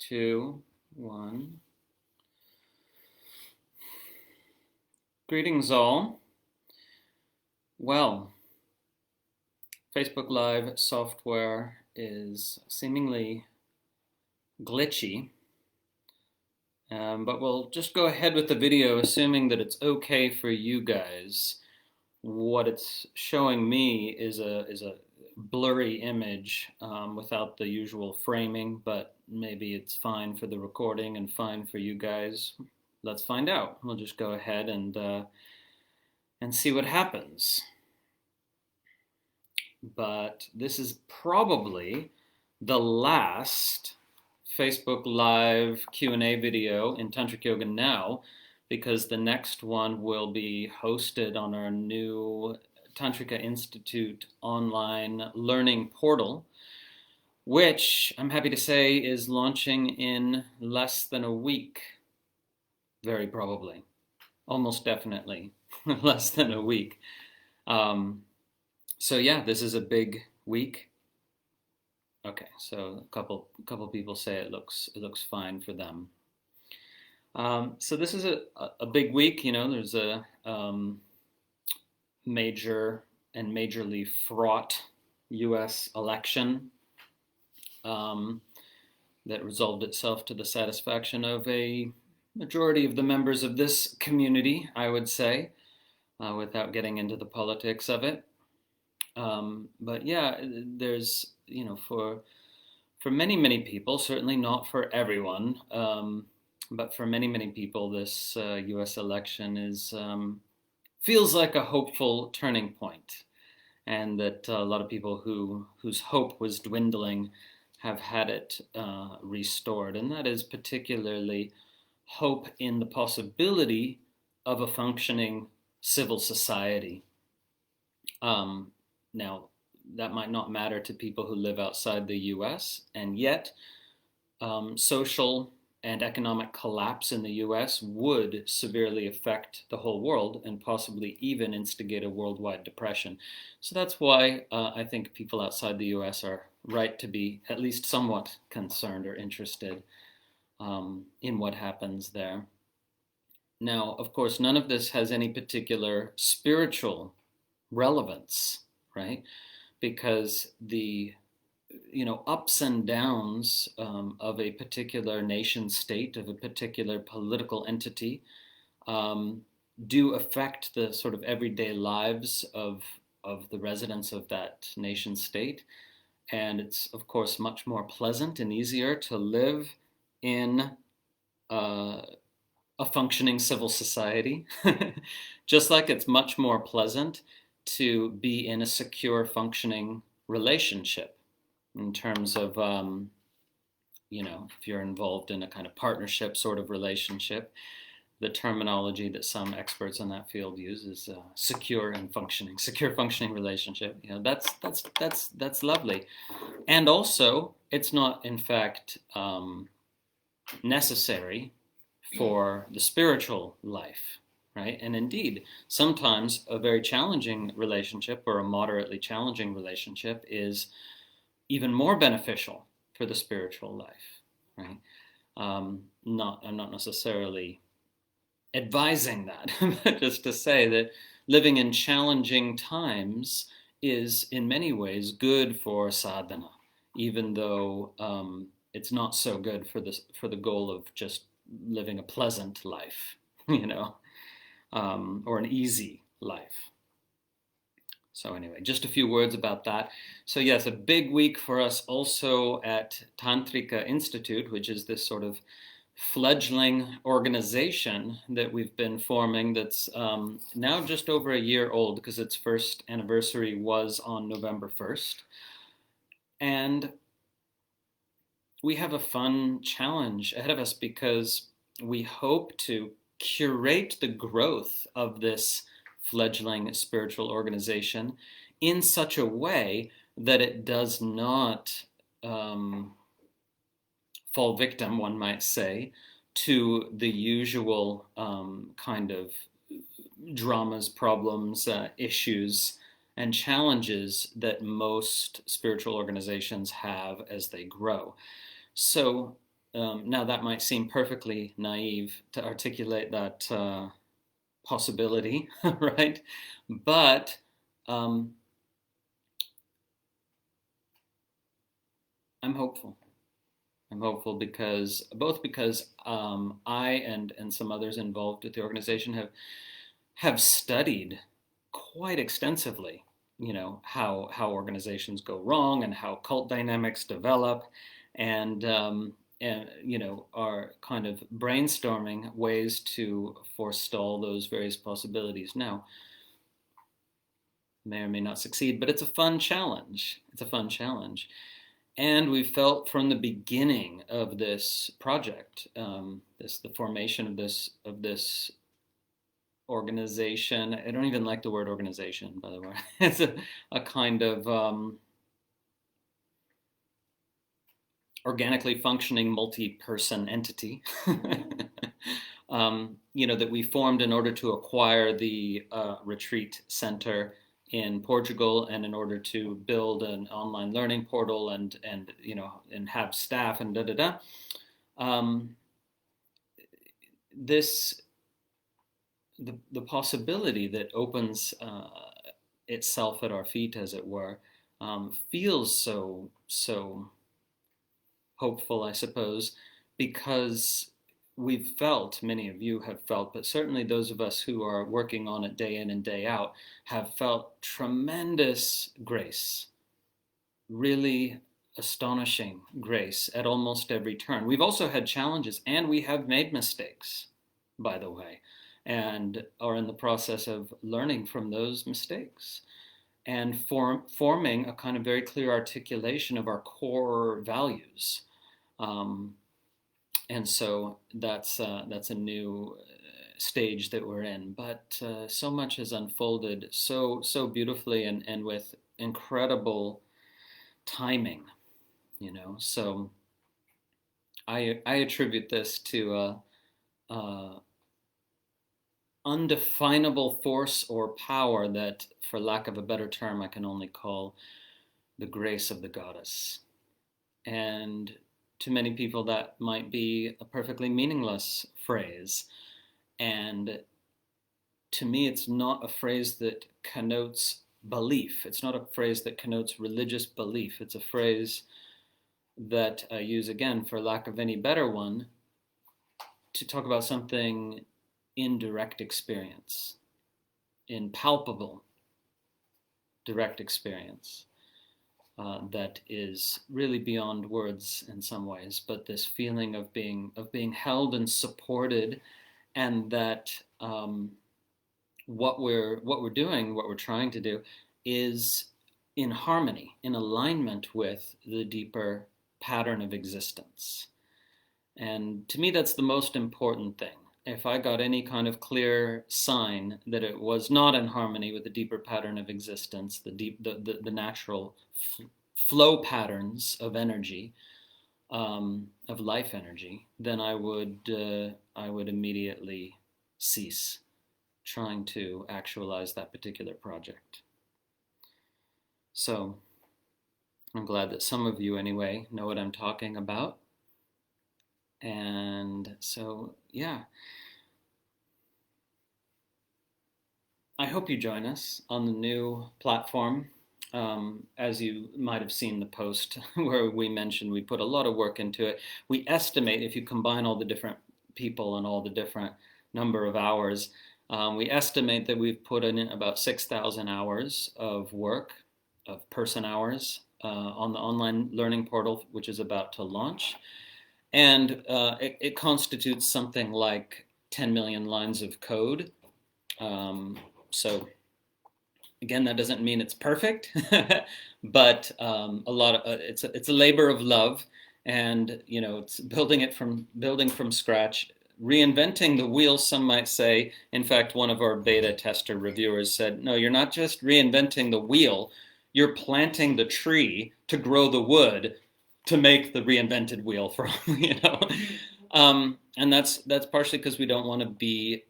2, 1. Greetings all. Well, Facebook Live software is seemingly glitchy, but we'll just go ahead with the video assuming that it's okay for you guys. What it's showing me is a blurry image without the usual framing, but maybe it's fine for the recording and fine for you guys. Let's find out. We'll just go ahead and see what happens. But this is probably the last Facebook Live Q&A video in Tantric Yoga Now, because the next one will be hosted on our new Tantrika Institute online learning portal, which I'm happy to say is launching in less than a week. Very probably. Almost definitely. Less than a week. So yeah, this is a big week. Okay, so a couple people say it looks fine for them. So this is a big week. You know, there's a major and majorly fraught U.S. election that resolved itself to the satisfaction of a majority of the members of this community, I would say, without getting into the politics of it. But yeah, there's, you know, for many people, certainly not for everyone, but for many people, this U.S. election is feels like a hopeful turning point, and that a lot of people whose hope was dwindling have had it restored, and that is particularly hope in the possibility of a functioning civil society. Now, that might not matter to people who live outside the US, and yet social and economic collapse in the US would severely affect the whole world and possibly even instigate a worldwide depression. So that's why I think people outside the US are right to be at least somewhat concerned or interested in what happens there. Now, of course, none of this has any particular spiritual relevance, right? Because the ups and downs of a particular nation state, of a particular political entity, do affect the sort of everyday lives of the residents of that nation state. And it's, of course, much more pleasant and easier to live in a functioning civil society, just like it's much more pleasant to be in a secure, functioning relationship in terms of, if you're involved in a kind of partnership sort of relationship. The terminology that some experts in that field use is secure functioning relationship. You know, that's lovely. And also, it's not, in fact, necessary for the spiritual life, right? And indeed, sometimes a very challenging relationship or a moderately challenging relationship is even more beneficial for the spiritual life, right? I'm not necessarily advising that, but just to say that living in challenging times is in many ways good for sadhana, even though it's not so good for the goal of just living a pleasant life, or an easy life. So anyway, just a few words about that. So yes, a big week for us also at Tantrika Institute, which is this sort of fledgling organization that we've been forming that's now just over a year old, because its first anniversary was on November 1st. And we have a fun challenge ahead of us, because we hope to curate the growth of this fledgling spiritual organization in such a way that it does not fall victim, one might say, to the usual kind of dramas, problems, issues, and challenges that most spiritual organizations have as they grow. So now that might seem perfectly naive to articulate that possibility, right? But I'm hopeful. I'm hopeful because I and some others involved with the organization have studied quite extensively, how organizations go wrong and how cult dynamics develop, and are kind of brainstorming ways to forestall those various possibilities. Now, may or may not succeed, but it's a fun challenge. It's a fun challenge. And we felt from the beginning of this project, the formation of this organization. I don't even like the word organization, by the way. It's a kind of organically functioning multi-person entity. That we formed in order to acquire the retreat center in Portugal, and in order to build an online learning portal and have staff and the possibility that opens itself at our feet, as it were, feels so hopeful, I suppose, because we've felt, many of you have felt, but certainly those of us who are working on it day in and day out have felt tremendous grace, really astonishing grace at almost every turn. We've also had challenges, and we have made mistakes, by the way, and are in the process of learning from those mistakes and forming a kind of very clear articulation of our core values. And so that's a new stage that we're in. But so much has unfolded so beautifully and with incredible timing, So I attribute this to undefinable force or power that, for lack of a better term, I can only call the grace of the goddess. And to many people, that might be a perfectly meaningless phrase. And to me, it's not a phrase that connotes belief. It's not a phrase that connotes religious belief. It's a phrase that I use, again, for lack of any better one, to talk about something in direct experience, in palpable direct experience. That is really beyond words in some ways, but this feeling of being held and supported, and that what we're doing, what we're trying to do, is in harmony, in alignment with the deeper pattern of existence. And to me, that's the most important thing. If I got any kind of clear sign that it was not in harmony with the deeper pattern of existence, the natural flow patterns of energy, of life energy, then I would immediately cease trying to actualize that particular project. So I'm glad that some of you, anyway, know what I'm talking about. And so, yeah, I hope you join us on the new platform. As you might have seen the post where we mentioned, we put a lot of work into it. We estimate, if you combine all the different people and all the different number of hours, we estimate that we've put in about 6,000 hours of work, of person hours, on the online learning portal, which is about to launch. And it constitutes something like 10 million lines of code. So again, that doesn't mean it's perfect, but it's a labor of love, and it's building from scratch, reinventing the wheel, some might say. In fact, one of our beta tester reviewers said, "No, you're not just reinventing the wheel, you're planting the tree to grow the wood to make the reinvented wheel from." And that's partially because we don't want to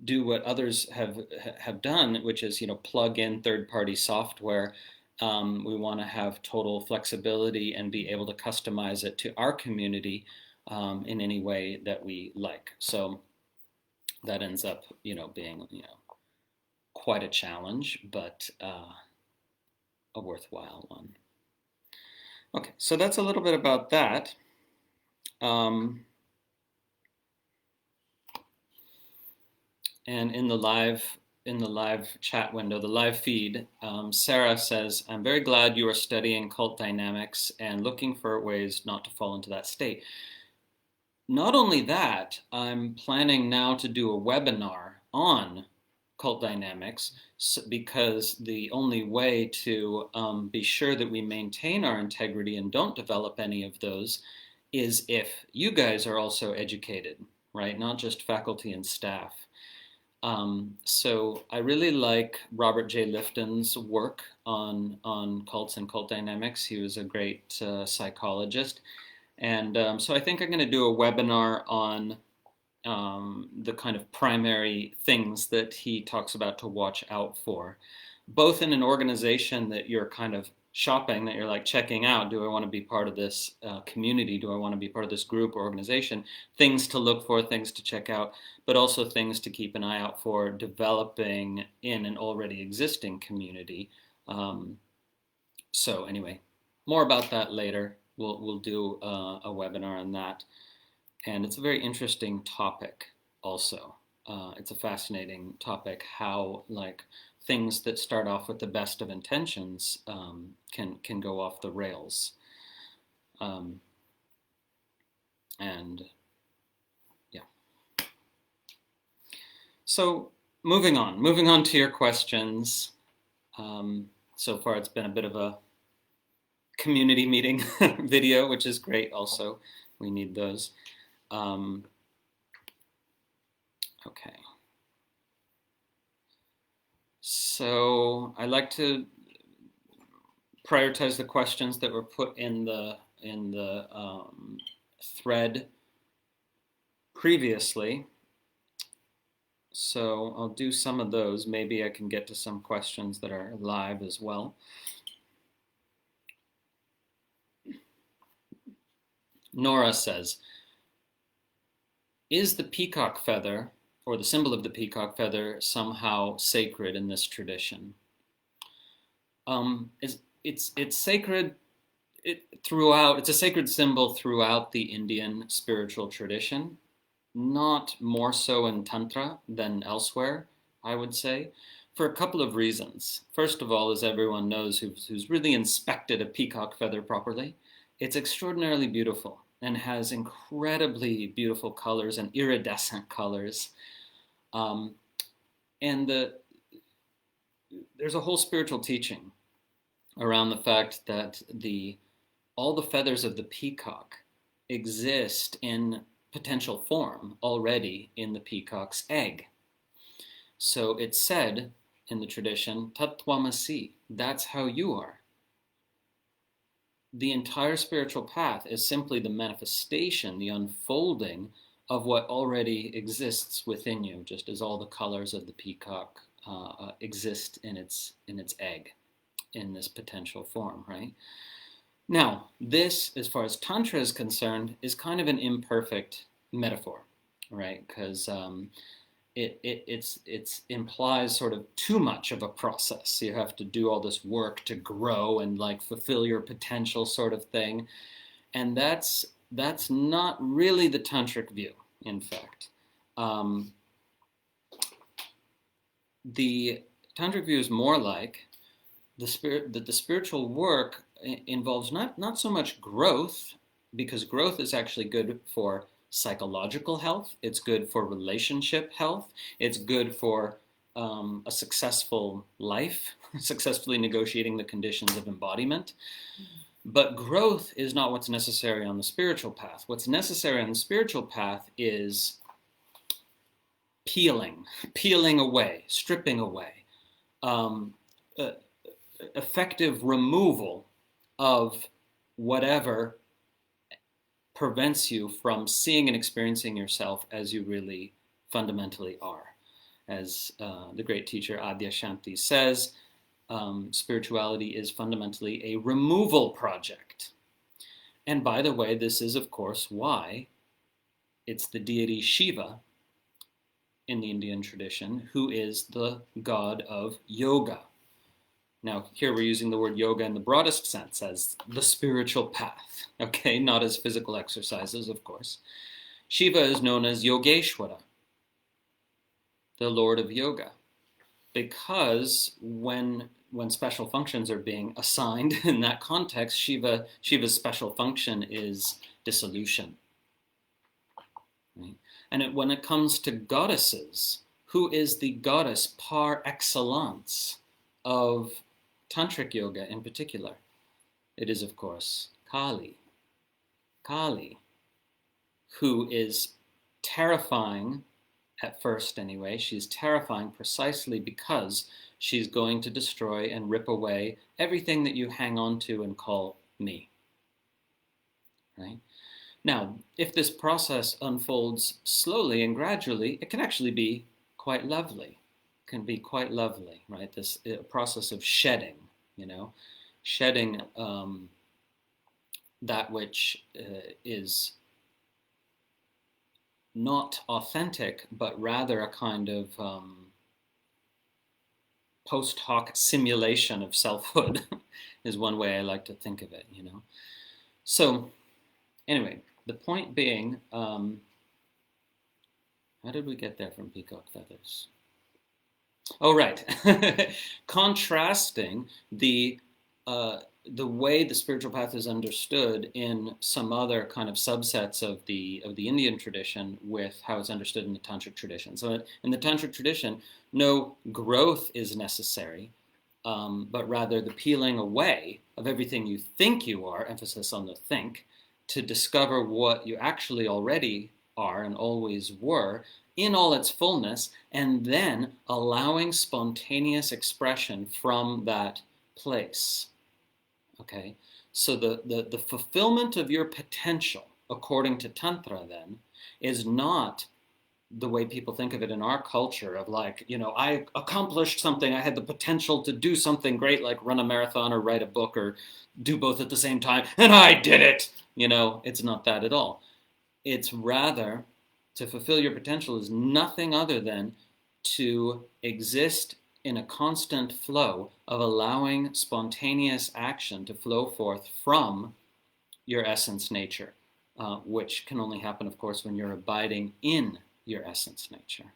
do what others have done, which is plug in third-party software We want to have total flexibility and be able to customize it to our community in any way that we like. So that ends up, being, quite a challenge, but a worthwhile one. Okay, so that's a little bit about that. And in the live chat window, the live feed, Sarah says, "I'm very glad you are studying cult dynamics and looking for ways not to fall into that state." Not only that, I'm planning now to do a webinar on cult dynamics because the only way to be sure that we maintain our integrity and don't develop any of those is if you guys are also educated, right? Not just faculty and staff. So I really like Robert J. Lifton's work on cults and cult dynamics. He was a great psychologist. And so I think I'm going to do a webinar on the kind of primary things that he talks about to watch out for, both in an organization that you're kind of shopping, that you're like checking out, do I want to be part of this community? Do I want to be part of this group or organization? Things to look for, things to check out, but also things to keep an eye out for developing in an already existing community. So anyway, more about that later. We'll do a webinar on that. And it's a very interesting topic also. It's a fascinating topic how things that start off with the best of intentions can go off the rails. And yeah. So moving on to your questions. So far it's been a bit of a community meeting video, which is great also. We need those. Okay. So I like to prioritize the questions that were put in the thread previously. So I'll do some of those. Maybe I can get to some questions that are live as well. Nora says, is the peacock feather, or the symbol of the peacock feather, somehow sacred in this tradition? It's sacred throughout. It's a sacred symbol throughout the Indian spiritual tradition, not more so in Tantra than elsewhere, I would say, for a couple of reasons. First of all, as everyone knows who's really inspected a peacock feather properly, it's extraordinarily beautiful and has incredibly beautiful colors and iridescent colors. And there's a whole spiritual teaching around the fact that all the feathers of the peacock exist in potential form already in the peacock's egg. So it's said in the tradition, Tattvamasi, that's how you are. The entire spiritual path is simply the manifestation, the unfolding of what already exists within you, just as all the colors of the peacock exist in its egg, in this potential form, right? Now, this, as far as Tantra is concerned, is kind of an imperfect metaphor, right? Because it implies sort of too much of a process. You have to do all this work to grow and fulfill your potential, sort of thing, and that's not really the tantric view. In fact, the tantric view is more like the spiritual work involves not so much growth, because growth is actually good for psychological health, it's good for relationship health, it's good for a successful life, successfully negotiating the conditions of embodiment. But growth is not what's necessary on the spiritual path. What's necessary on the spiritual path is peeling away, stripping away, effective removal of whatever prevents you from seeing and experiencing yourself as you really fundamentally are. As the great teacher Adyashanti says, spirituality is fundamentally a removal project. And by the way, this is, of course, why it's the deity Shiva in the Indian tradition who is the god of yoga. Now, here we're using the word yoga in the broadest sense as the spiritual path, okay? Not as physical exercises, of course. Shiva is known as Yogeshwara, the Lord of Yoga, because when special functions are being assigned in that context, Shiva's special function is dissolution. Right? And when it comes to goddesses, who is the goddess par excellence of Tantric yoga in particular? It is, of course, Kali. Kali, who is terrifying, at first anyway. She's terrifying precisely because she's going to destroy and rip away everything that you hang on to and call me. Right? Now, if this process unfolds slowly and gradually, it can actually be quite lovely. It can be quite lovely, right? This process of shedding, shedding that which is not authentic, but rather a kind of post hoc simulation of selfhood is one way I like to think of it, So anyway, the point being, how did we get there from peacock feathers? Oh, right. Contrasting the way the spiritual path is understood in some other kind of subsets of the Indian tradition with how it's understood in the Tantric tradition. So in the Tantric tradition, no growth is necessary, but rather the peeling away of everything you think you are, emphasis on the think, to discover what you actually already are and always were in all its fullness, and then allowing spontaneous expression from that place. Okay, so the fulfillment of your potential, according to Tantra then, is not the way people think of it in our culture of like, I accomplished something, I had the potential to do something great, like run a marathon or write a book or do both at the same time, and I did it. It's not that at all. It's rather, to fulfill your potential is nothing other than to exist in a constant flow of allowing spontaneous action to flow forth from your essence nature, which can only happen, of course, when you're abiding in your essence nature.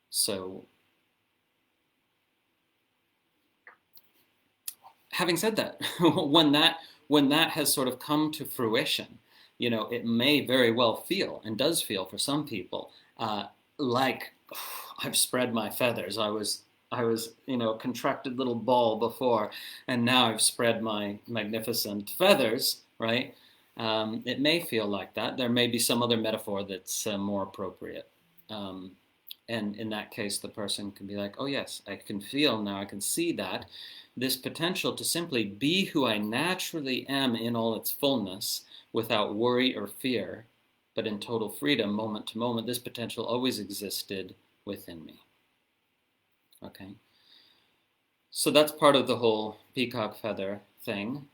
So, having said that, when that has sort of come to fruition, it may very well feel, and does feel for some people, like I've spread my feathers. I was a contracted little ball before, and now I've spread my magnificent feathers, right? It may feel like that. There may be some other metaphor that's more appropriate. And in that case, the person can be like, oh yes, I can feel now, I can see that this potential to simply be who I naturally am in all its fullness, without worry or fear, but in total freedom, moment to moment, this potential always existed within me. Okay? So that's part of the whole peacock feather thing.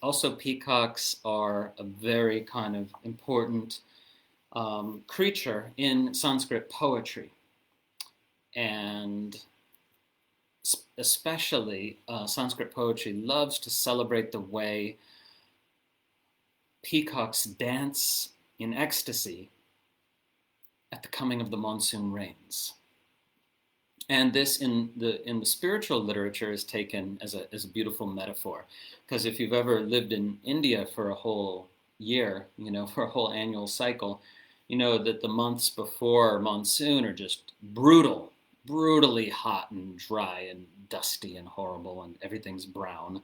Also, peacocks are a very kind of important creature in Sanskrit poetry. And especially Sanskrit poetry loves to celebrate the way peacocks dance in ecstasy at the coming of the monsoon rains. And this in the spiritual literature is taken as a beautiful metaphor, because if you've ever lived in India for a whole year, for a whole annual cycle, you know that the months before monsoon are just brutally hot and dry and dusty and horrible, and everything's brown.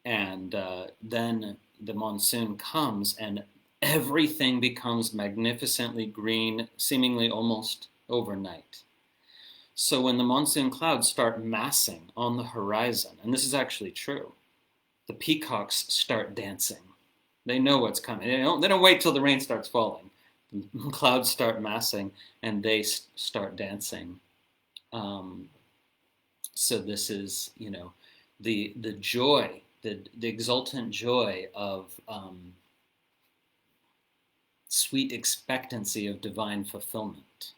And then the monsoon comes and everything becomes magnificently green, seemingly almost overnight. So when the monsoon clouds start massing on the horizon, and this is actually true, the peacocks start dancing. They know what's coming. They don't wait till the rain starts falling. The clouds start massing and they start dancing. So this is, the joy, the exultant joy of sweet expectancy of divine fulfillment.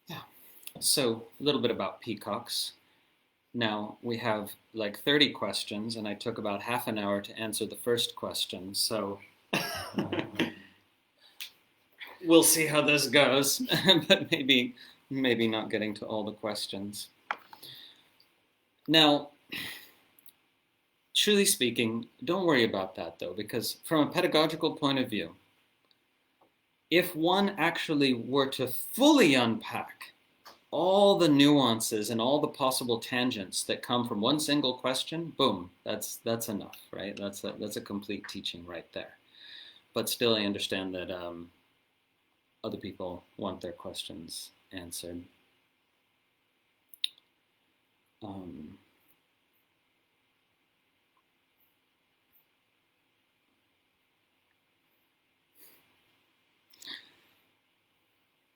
Yeah. So a little bit about peacocks. Now we have like 30 questions, and I took about half an hour to answer the first question. So we'll see how this goes, but maybe not getting to all the questions. Now, truly speaking, don't worry about that though, because from a pedagogical point of view, if one actually were to fully unpack all the nuances and all the possible tangents that come from one single question, boom, that's enough, right? That's a complete teaching right there. But still, I understand that other people want their questions answered.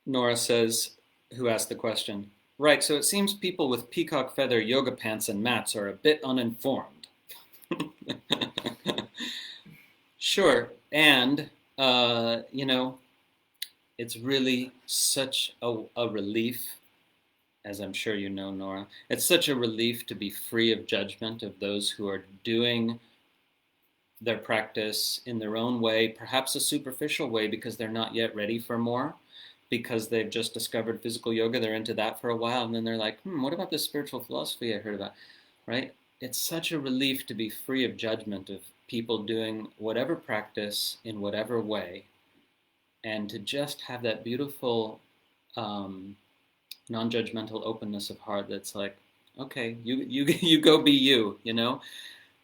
Nora says, who asked the question, right, so it seems people with peacock feather yoga pants and mats are a bit uninformed. Sure, and, it's really such a relief, as I'm sure you know, Nora, it's such a relief to be free of judgment of those who are doing their practice in their own way, perhaps a superficial way because they're not yet ready for more, because they've just discovered physical yoga, they're into that for a while, and then they're like, what about this spiritual philosophy I heard about, right? It's such a relief to be free of judgment of people doing whatever practice in whatever way, and to just have that beautiful non-judgmental openness of heart that's like, okay, you go be you,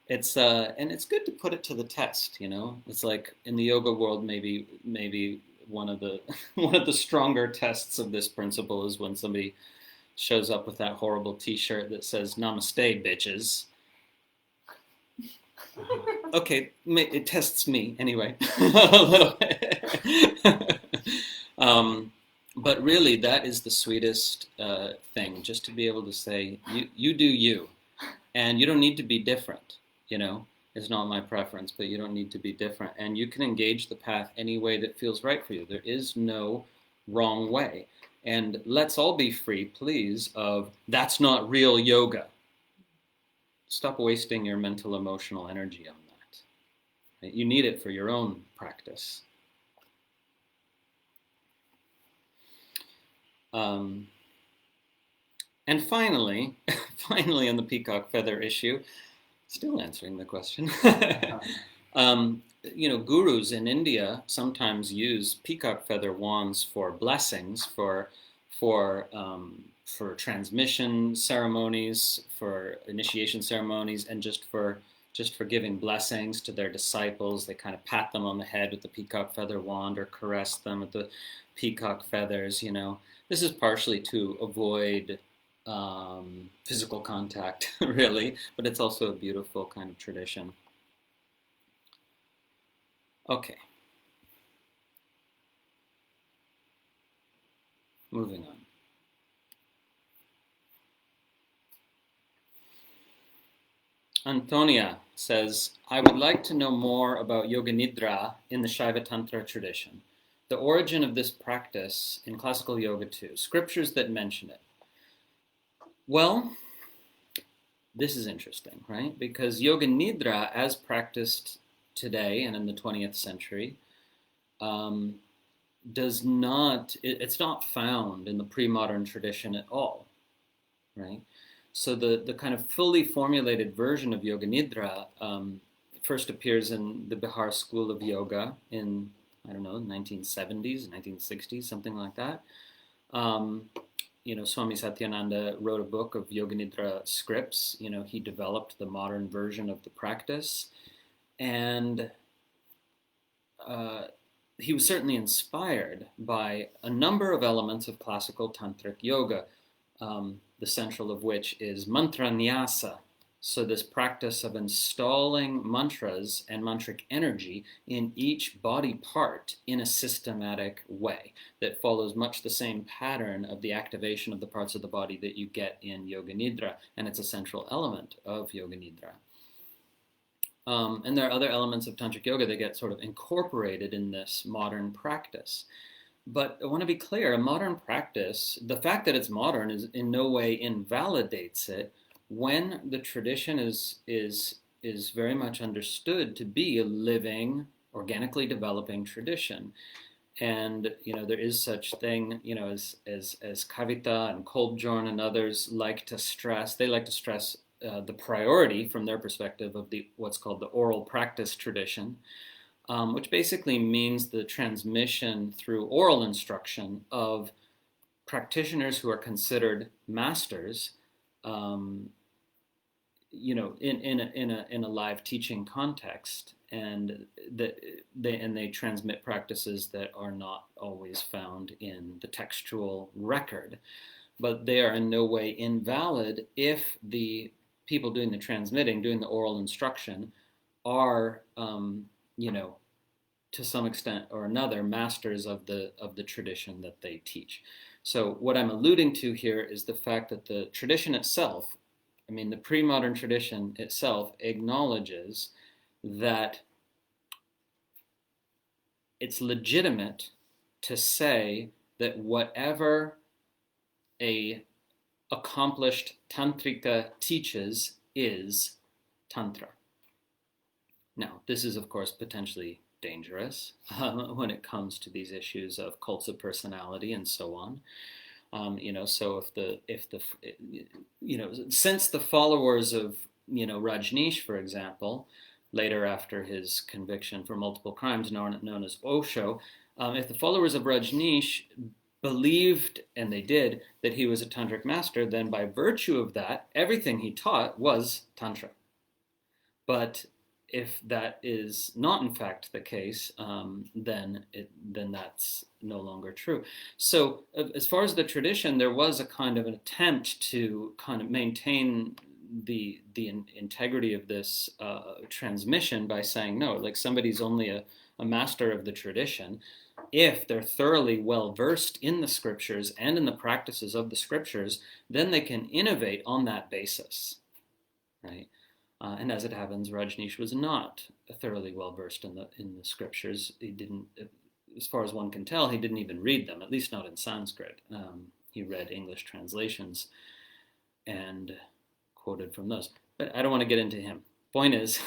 It's and it's good to put it to the test, It's like in the yoga world, maybe one of the stronger tests of this principle is when somebody shows up with that horrible T-shirt that says "Namaste, bitches." Okay, it tests me anyway a little bit. But really, that is the sweetest thing, just to be able to say, you do you, and you don't need to be different, It's not my preference, but you don't need to be different. And you can engage the path any way that feels right for you. There is no wrong way. And let's all be free, please, of that's not real yoga. Stop wasting your mental, emotional energy on that. Right? You need it for your own practice. And finally, on the peacock feather issue, still answering the question. Gurus in India sometimes use peacock feather wands for blessings, for transmission ceremonies, for initiation ceremonies, and just for giving blessings to their disciples. They kind of pat them on the head with the peacock feather wand or caress them with the peacock feathers. This is partially to avoid physical contact, really, but it's also a beautiful kind of tradition. Okay. Moving on. Antonia says, I would like to know more about Yoga Nidrā in the Shaiva Tantra tradition. The origin of this practice in classical yoga too. Scriptures that mention it. Well, this is interesting, right? Because Yoga Nidrā, as practiced today and in the 20th century, it's not found in the pre-modern tradition at all, right? So the kind of fully formulated version of Yoga Nidrā first appears in the Bihar School of Yoga in, 1970s, 1960s, something like that. Swami Satyananda wrote a book of Yoga Nidra scripts. He developed the modern version of the practice. And he was certainly inspired by a number of elements of classical tantric yoga, the central of which is mantra nyasa, So this practice of installing mantras and mantric energy in each body part in a systematic way that follows much the same pattern of the activation of the parts of the body that you get in Yoga Nidra, and it's a central element of Yoga Nidra. And there are other elements of Tantric Yoga that get sort of incorporated in this modern practice. But I want to be clear, a modern practice, the fact that it's modern is in no way invalidates it when the tradition is very much understood to be a living, organically developing tradition. And there is such thing, as Kavita and Kolbjorn and others like to stress. They like to stress the priority from their perspective of what's called the oral practice tradition, which basically means the transmission through oral instruction of practitioners who are considered masters, in a live teaching context, and they transmit practices that are not always found in the textual record, but they are in no way invalid if the people doing the transmitting, doing the oral instruction, are to some extent or another masters of the tradition that they teach. So what I'm alluding to here is the fact that the tradition itself, the pre-modern tradition itself, acknowledges that it's legitimate to say that whatever a accomplished tantrika teaches is tantra. Now, this is of course potentially dangerous when it comes to these issues of cults of personality and so on. So since the followers of Rajneesh, for example, later after his conviction for multiple crimes known as Osho, if the followers of Rajneesh believed, and they did, that he was a tantric master, then by virtue of that, everything he taught was tantra. But if that is not in fact the case, then that's no longer true. So as far as the tradition, there was a kind of an attempt to kind of maintain the integrity of this transmission by saying, no, like somebody's only a master of the tradition if they're thoroughly well versed in the scriptures and in the practices of the scriptures, then they can innovate on that basis, right? And as it happens, Rajneesh was not thoroughly well versed in the scriptures. He didn't, as far as one can tell, he didn't even read them, at least not in Sanskrit. He read English translations and quoted from those. But I don't want to get into him. Point is,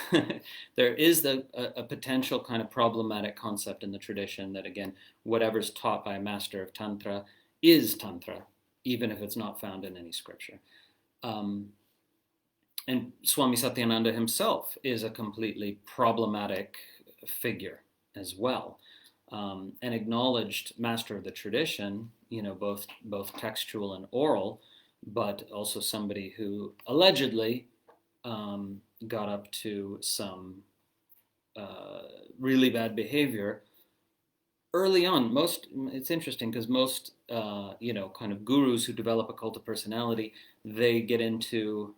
there is a potential kind of problematic concept in the tradition that, again, whatever's taught by a master of Tantra is Tantra, even if it's not found in any scripture. And Swami Satyananda himself is a completely problematic figure as well. An acknowledged master of the tradition, both textual and oral, but also somebody who allegedly got up to some really bad behavior early on. It's interesting because most kind of gurus who develop a cult of personality, they get into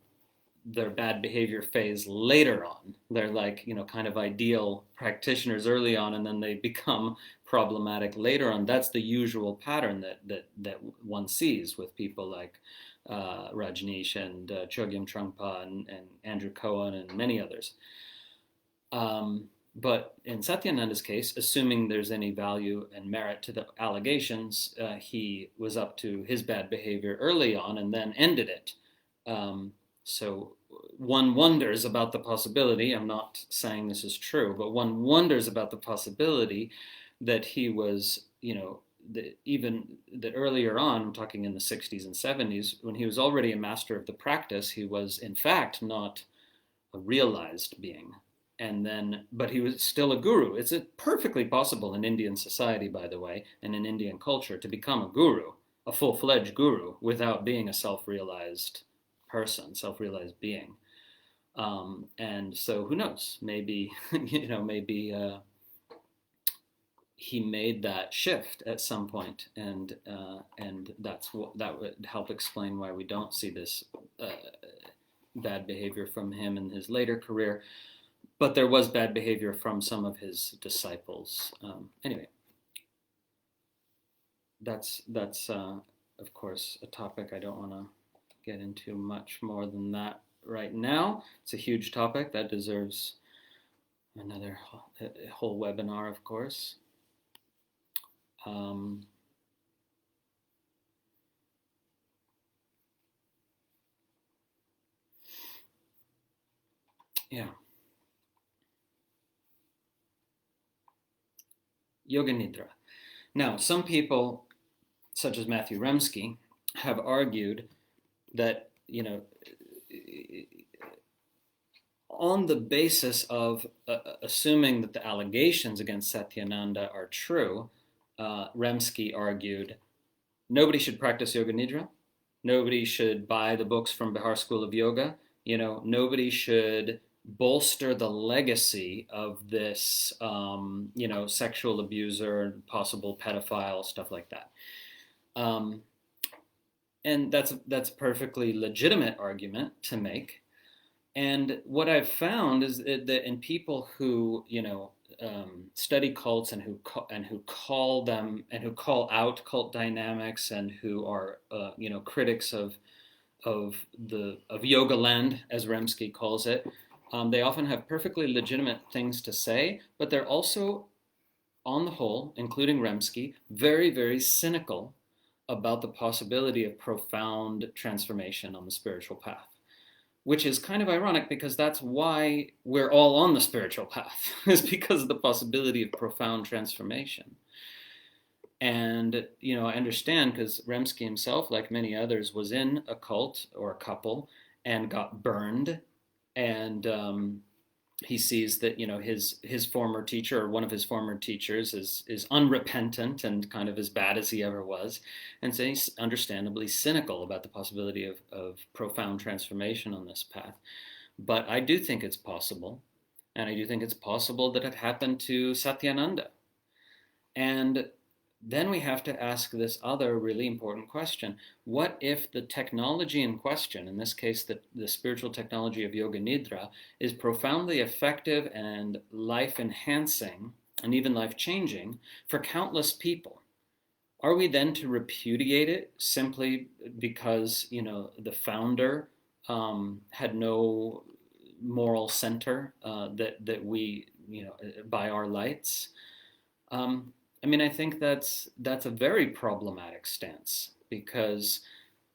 their bad behavior phase later on. They're like, kind of ideal practitioners early on, and then they become problematic later on. That's the usual pattern that one sees with people like Rajneesh and Chogyam Trungpa and Andrew Cohen and many others. But in Satyananda's case, assuming there's any value and merit to the allegations, he was up to his bad behavior early on and then ended it. So one wonders about the possibility, I'm not saying this is true, but one wonders about the possibility that he was, that earlier on, I'm talking in the 60s and 70s, when he was already a master of the practice, he was in fact not a realized being. But he was still a guru. It's perfectly possible in Indian society, by the way, and in Indian culture, to become a guru, a full-fledged guru, without being a self-realized person, self-realized being. And so who knows, maybe, he made that shift at some point, and that would help explain why we don't see this bad behavior from him in his later career, but there was bad behavior from some of his disciples. Anyway, that's of course a topic I don't want to get into much more than that right now. It's a huge topic that deserves another whole webinar, of course. Yeah. Yoga Nidra. Now, some people, such as Matthew Remski, have argued that, you know, on the basis of assuming that the allegations against Satyananda are true, Remski argued nobody should practice Yoga Nidra. Nobody should buy the books from Bihar School of Yoga. You know, nobody should bolster the legacy of this, you know, sexual abuser, possible pedophile, stuff like that. And that's a perfectly legitimate argument to make. And what I've found is that in people who, you know, study cults and who call out cult dynamics and who are, you know, critics of yoga land, as Remski calls it, they often have perfectly legitimate things to say, but they're also, on the whole, including Remski, very, very cynical about the possibility of profound transformation on the spiritual path, which is kind of ironic because that's why we're all on the spiritual path, is because of the possibility of profound transformation. And, you know, I understand because Remski himself, like many others, was in a cult or a couple and got burned. And he sees that, you know, his former teacher, or one of his former teachers, is unrepentant and kind of as bad as he ever was. And so he's understandably cynical about the possibility of profound transformation on this path. But I do think it's possible. And I do think it's possible that it happened to Satyananda. And then we have to ask this other really important question. What if the technology in question, in this case the spiritual technology of Yoga Nidra, is profoundly effective and life-enhancing and even life-changing for countless people? Are we then to repudiate it simply because, you know, the founder had no moral center that we, you know, by our lights? I mean, I think that's a very problematic stance, because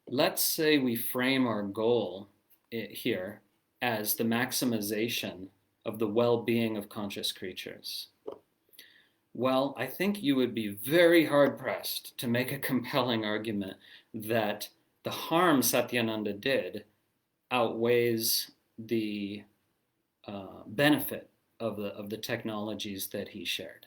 let's say we frame our goal here as the maximization of the well-being of conscious creatures. Well, I think you would be very hard-pressed to make a compelling argument that the harm Satyananda did outweighs the benefit of the technologies that he shared.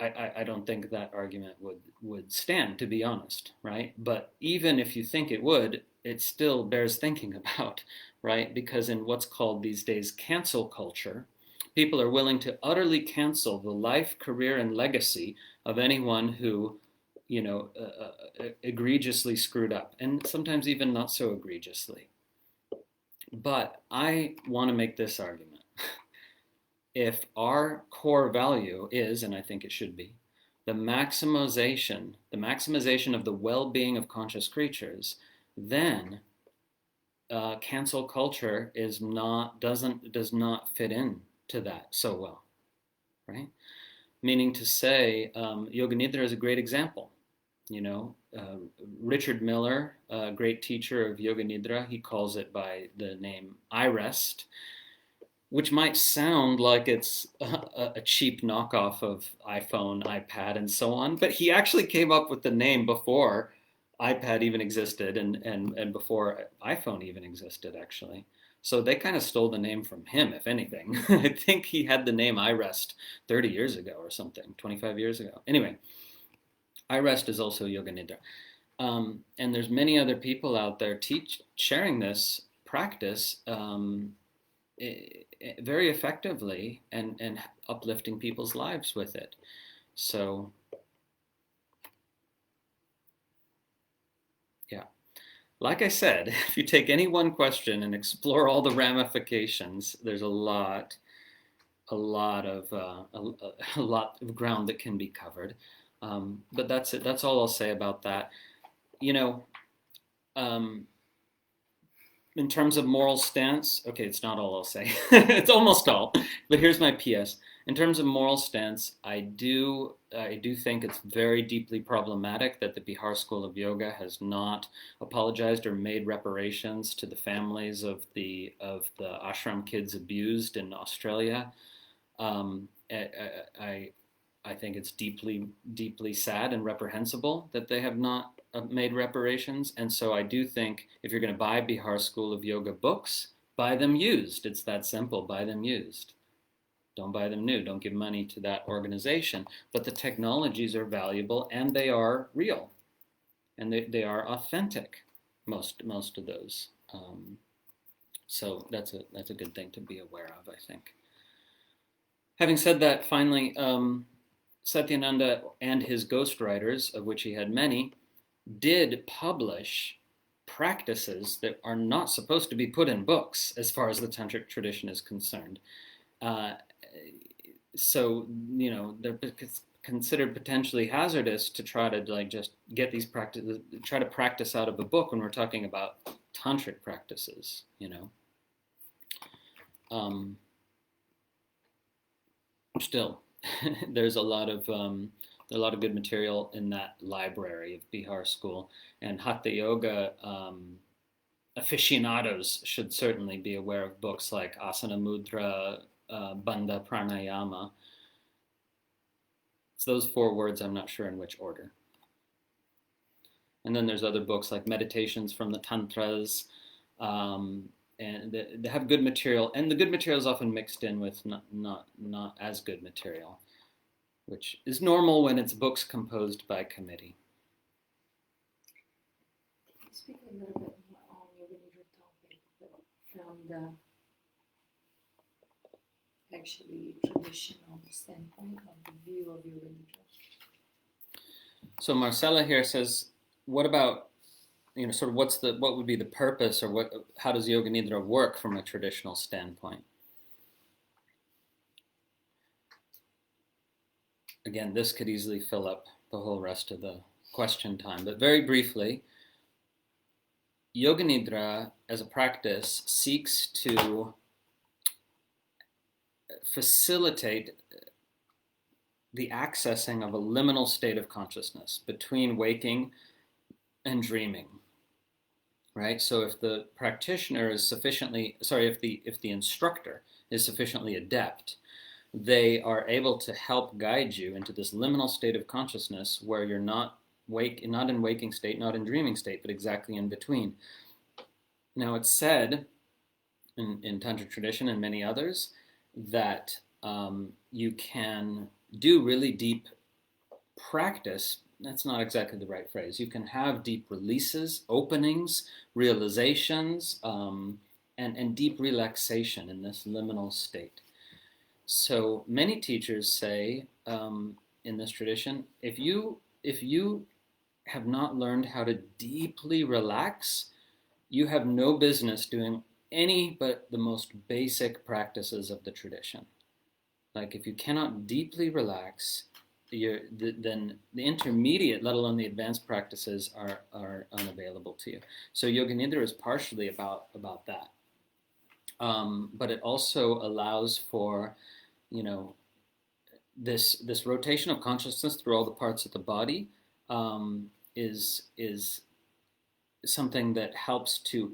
I don't think that argument would stand, to be honest, right? But even if you think it would, it still bears thinking about, right? Because in what's called these days cancel culture, people are willing to utterly cancel the life, career, and legacy of anyone who, you know, egregiously screwed up, and sometimes even not so egregiously. But I want to make this argument. If our core value is, and I think it should be, the maximization of the well-being of conscious creatures, then cancel culture does not fit in to that so well, right? Meaning to say, Yoga Nidra is a great example. You know, Richard Miller, a great teacher of Yoga Nidra, he calls it by the name I Rest, which might sound like it's a cheap knockoff of iPhone, iPad, and so on, but he actually came up with the name before iPad even existed and before iPhone even existed, actually. So they kind of stole the name from him, if anything. I think he had the name I Rest 30 years ago or something, 25 years ago. Anyway, I Rest is also Yoga Nidra. And there's many other people out there sharing this practice very effectively and uplifting people's lives with it. So, yeah. like I said, if you take any one question and explore all the ramifications, there's a lot of a lot of ground that can be covered. But that's it. That's all I'll say about that. You know, in terms of moral stance, okay, it's not all I'll say. It's almost all. But here's my PS. In terms of moral stance, I do think it's very deeply problematic that the Bihar School of Yoga has not apologized or made reparations to the families of the ashram kids abused in Australia. I think it's deeply sad and reprehensible that they have not made reparations. And so I do think if you're going to buy Bihar School of Yoga books, buy them used. It's that simple. Buy them used. Don't buy them new. Don't give money to that organization. But the technologies are valuable and they are real. And they are authentic, most of those. So that's a good thing to be aware of, I think. Having said that, finally, Satyananda and his ghostwriters, of which he had many, did publish practices that are not supposed to be put in books as far as the tantric tradition is concerned. So, you know, they're considered potentially hazardous to try to like just get these practices, try to practice out of a book when we're talking about tantric practices, you know. Still, there's a lot of good material in that library of Bihar School, and Hatha Yoga aficionados should certainly be aware of books like Asana Mudra, Bandha Pranayama. It's those 4 words, I'm not sure in which order. And then there's other books like Meditations from the Tantras, and they have good material, and the good material is often mixed in with not as good material, which is normal when it's books composed by committee. Speak a little bit more on Yoga Nidra topic, but from the actually traditional standpoint of the view of Yoga Nidra. So Marcella here says, what about, you know, sort of what would be the purpose, or how does Yoga Nidra work from a traditional standpoint? Again, this could easily fill up the whole rest of the question time, but very briefly, Yoga Nidra as a practice seeks to facilitate the accessing of a liminal state of consciousness between waking and dreaming, right? So if the practitioner is sufficiently, if the instructor is sufficiently adept, they are able to help guide you into this liminal state of consciousness where you're not in waking state, not in dreaming state, but exactly in between. Now it's said in Tantra tradition and many others that you can do really deep practice. That's not exactly the right phrase. You can have deep releases, openings, realizations, and deep relaxation in this liminal state. So many teachers say in this tradition, if you have not learned how to deeply relax, you have no business doing any but the most basic practices of the tradition. Like if you cannot deeply relax, then the intermediate, let alone the advanced practices are unavailable to you. So Yoga Nidra is partially about that. But it also allows for, you know, this rotation of consciousness through all the parts of the body is something that helps to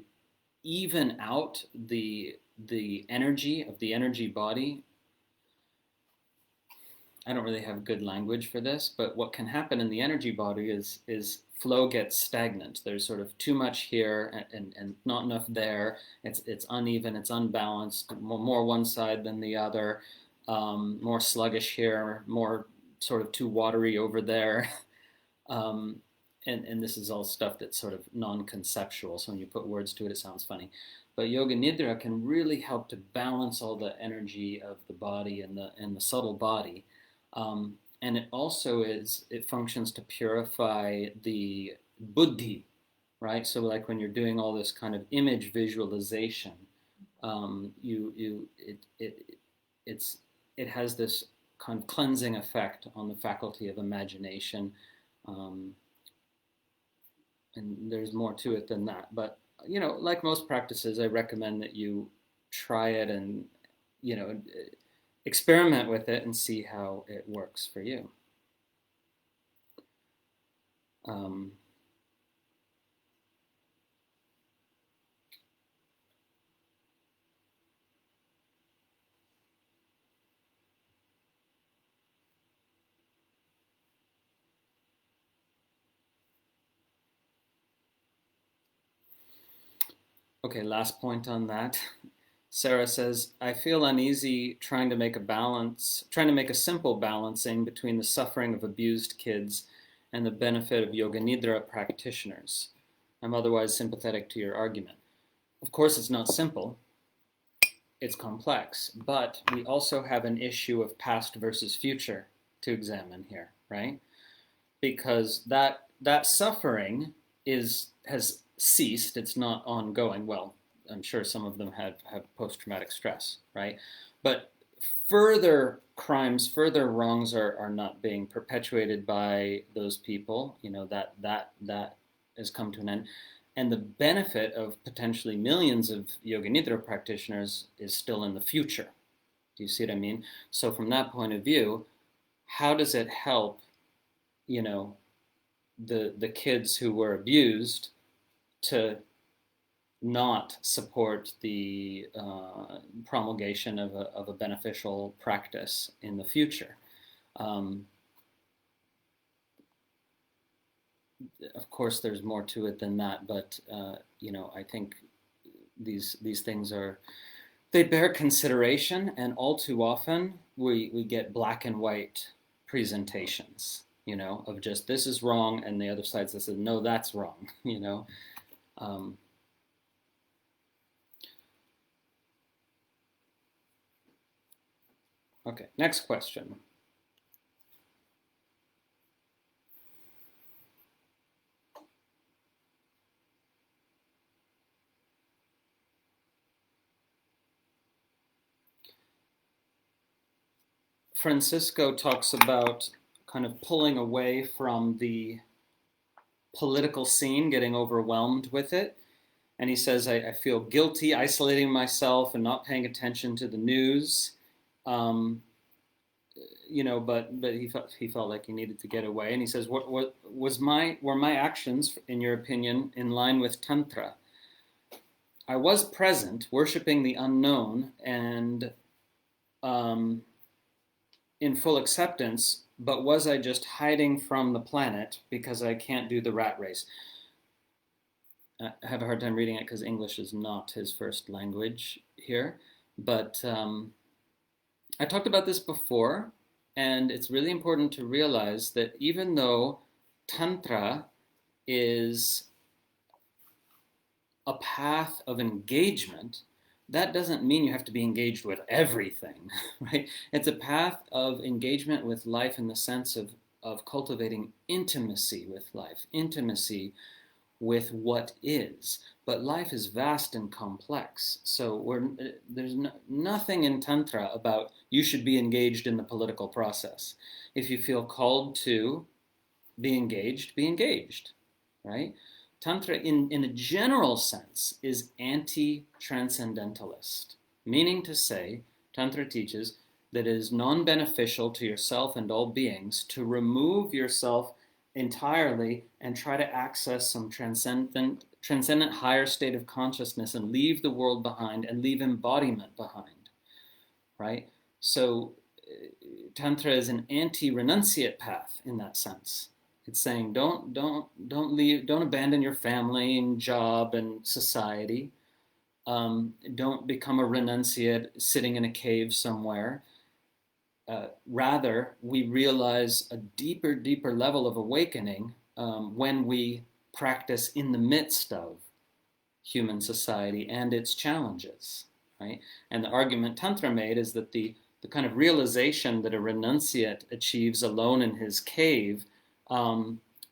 even out the energy of the energy body. I don't really have good language for this, but what can happen in the energy body is flow gets stagnant. There's sort of too much here and not enough there. It's uneven, it's unbalanced, more one side than the other, more sluggish here, more sort of too watery over there. And this is all stuff that's sort of non-conceptual, so when you put words to it, it sounds funny. But Yoga Nidra can really help to balance all the energy of the body and the subtle body. And it also functions to purify the buddhi, right? So like when you're doing all this kind of image visualization, it has this kind of cleansing effect on the faculty of imagination, um, and there's more to it than that. But like most practices, I recommend that you try it and experiment with it and see how it works for you. Um, Okay, last point on that. Sarah says, I feel uneasy trying to make a simple balancing between the suffering of abused kids and the benefit of yoga nidra practitioners. I'm otherwise sympathetic to your argument. Of course, it's not simple. It's complex, but we also have an issue of past versus future to examine here, right? Because that suffering has ceased. It's not ongoing. Well, I'm sure some of them have post-traumatic stress, right? But further crimes, further wrongs are not being perpetuated by those people. That has come to an end. And the benefit of potentially millions of Yoga Nidra practitioners is still in the future. Do you see what I mean? So from that point of view, how does it help, the kids who were abused to not support the promulgation of a beneficial practice in the future? Of course, there's more to it than that, but I think these things they bear consideration, and all too often we get black and white presentations, of just this is wrong, and the other side says no, that's wrong, Okay, next question. Francisco talks about kind of pulling away from the political scene, getting overwhelmed with it. And he says, I feel guilty isolating myself and not paying attention to the news. But he felt like he needed to get away. And he says, were my actions, in your opinion, in line with Tantra? I was present, worshiping the unknown, and in full acceptance, but was I just hiding from the planet because I can't do the rat race? I have a hard time reading it because English is not his first language here. But I talked about this before, and it's really important to realize that even though Tantra is a path of engagement, that doesn't mean you have to be engaged with everything, right? It's a path of engagement with life in the sense of cultivating intimacy with life, intimacy with what is. But life is vast and complex. So there's nothing in Tantra about you should be engaged in the political process. If you feel called to be engaged, right? Tantra, in a general sense, is anti-transcendentalist, meaning to say, Tantra teaches that it is non-beneficial to yourself and all beings to remove yourself entirely and try to access some transcendent higher state of consciousness and leave the world behind and leave embodiment behind, right? So Tantra is an anti-renunciate path in that sense. It's saying don't abandon your family and job and society. Don't become a renunciate sitting in a cave somewhere. Rather, we realize a deeper level of awakening when we practice in the midst of human society and its challenges, right? And the argument Tantra made is that the kind of realization that a renunciate achieves alone in his cave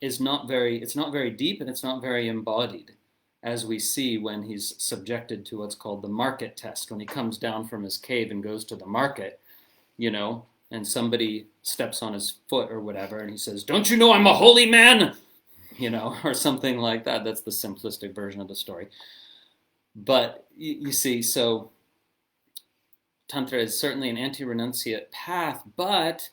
is not very, it's not very deep and it's not very embodied, as we see when he's subjected to what's called the market test. When he comes down from his cave and goes to the market, you know, and somebody steps on his foot or whatever, and he says, "Don't you know I'm a holy man?" You know, or something like that. That's the simplistic version of the story. But you see, so Tantra is certainly an anti-renunciate path, but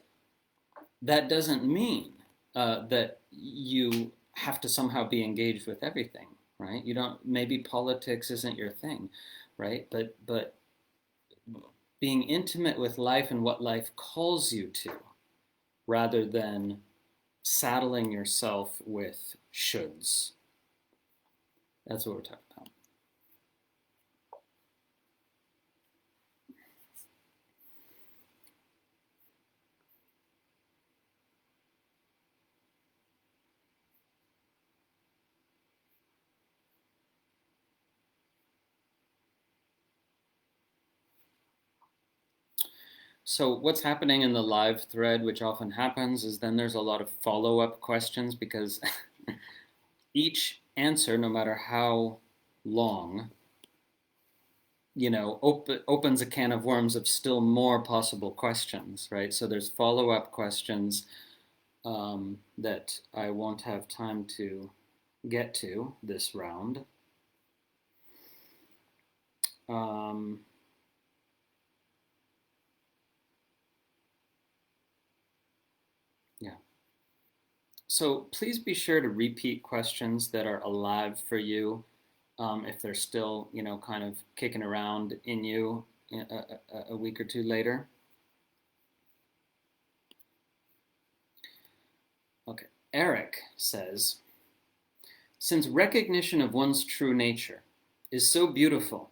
that doesn't mean that you have to somehow be engaged with everything, right? You don't, maybe politics isn't your thing, right? But being intimate with life and what life calls you to, rather than saddling yourself with shoulds. That's what we're talking about. So what's happening in the live thread, which often happens, is then there's a lot of follow-up questions, because each answer, no matter how long, you know, opens a can of worms of still more possible questions, right? So there's follow-up questions that I won't have time to get to this round. Yeah. So please be sure to repeat questions that are alive for you, if they're still, you know, kind of kicking around in you a week or two later. Okay, Eric says, since recognition of one's true nature is so beautiful,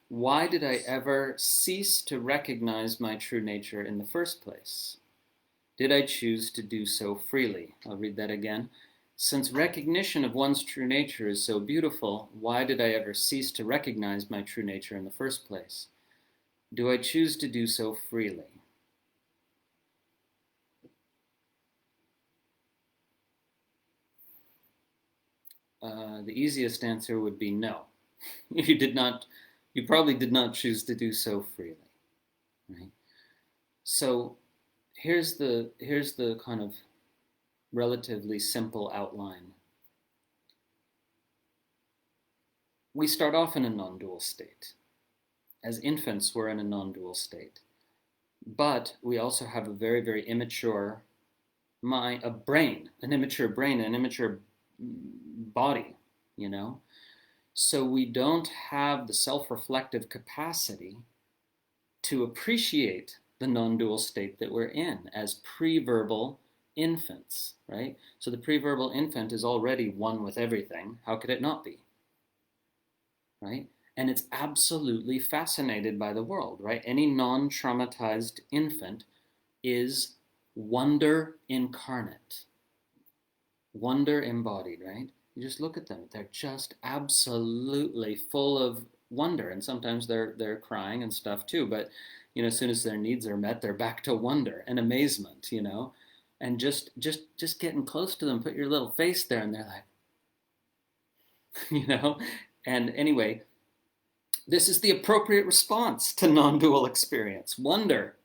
why did I ever cease to recognize my true nature in the first place? Did I choose to do so freely? I'll read that again. Since recognition of one's true nature is so beautiful, why did I ever cease to recognize my true nature in the first place? Do I choose to do so freely? The easiest answer would be no. You probably did not choose to do so freely, right? So here's the kind of relatively simple outline. We start off in a non-dual state. As infants, we're in a non-dual state. But we also have a very, very immature mind, an immature brain, an immature body, you know? So we don't have the self-reflective capacity to appreciate the non-dual state that we're in as pre-verbal infants, right? So the pre-verbal infant is already one with everything. How could it not be, right? And it's absolutely fascinated by the world, right? Any non-traumatized infant is wonder incarnate, wonder embodied, right? You just look at them. They're just absolutely full of wonder, and sometimes they're crying and stuff too, but you know, as soon as their needs are met, they're back to wonder and amazement, you know? And just getting close to them, put your little face there, and they're like, you know? And anyway, this is the appropriate response to non-dual experience. Wonder.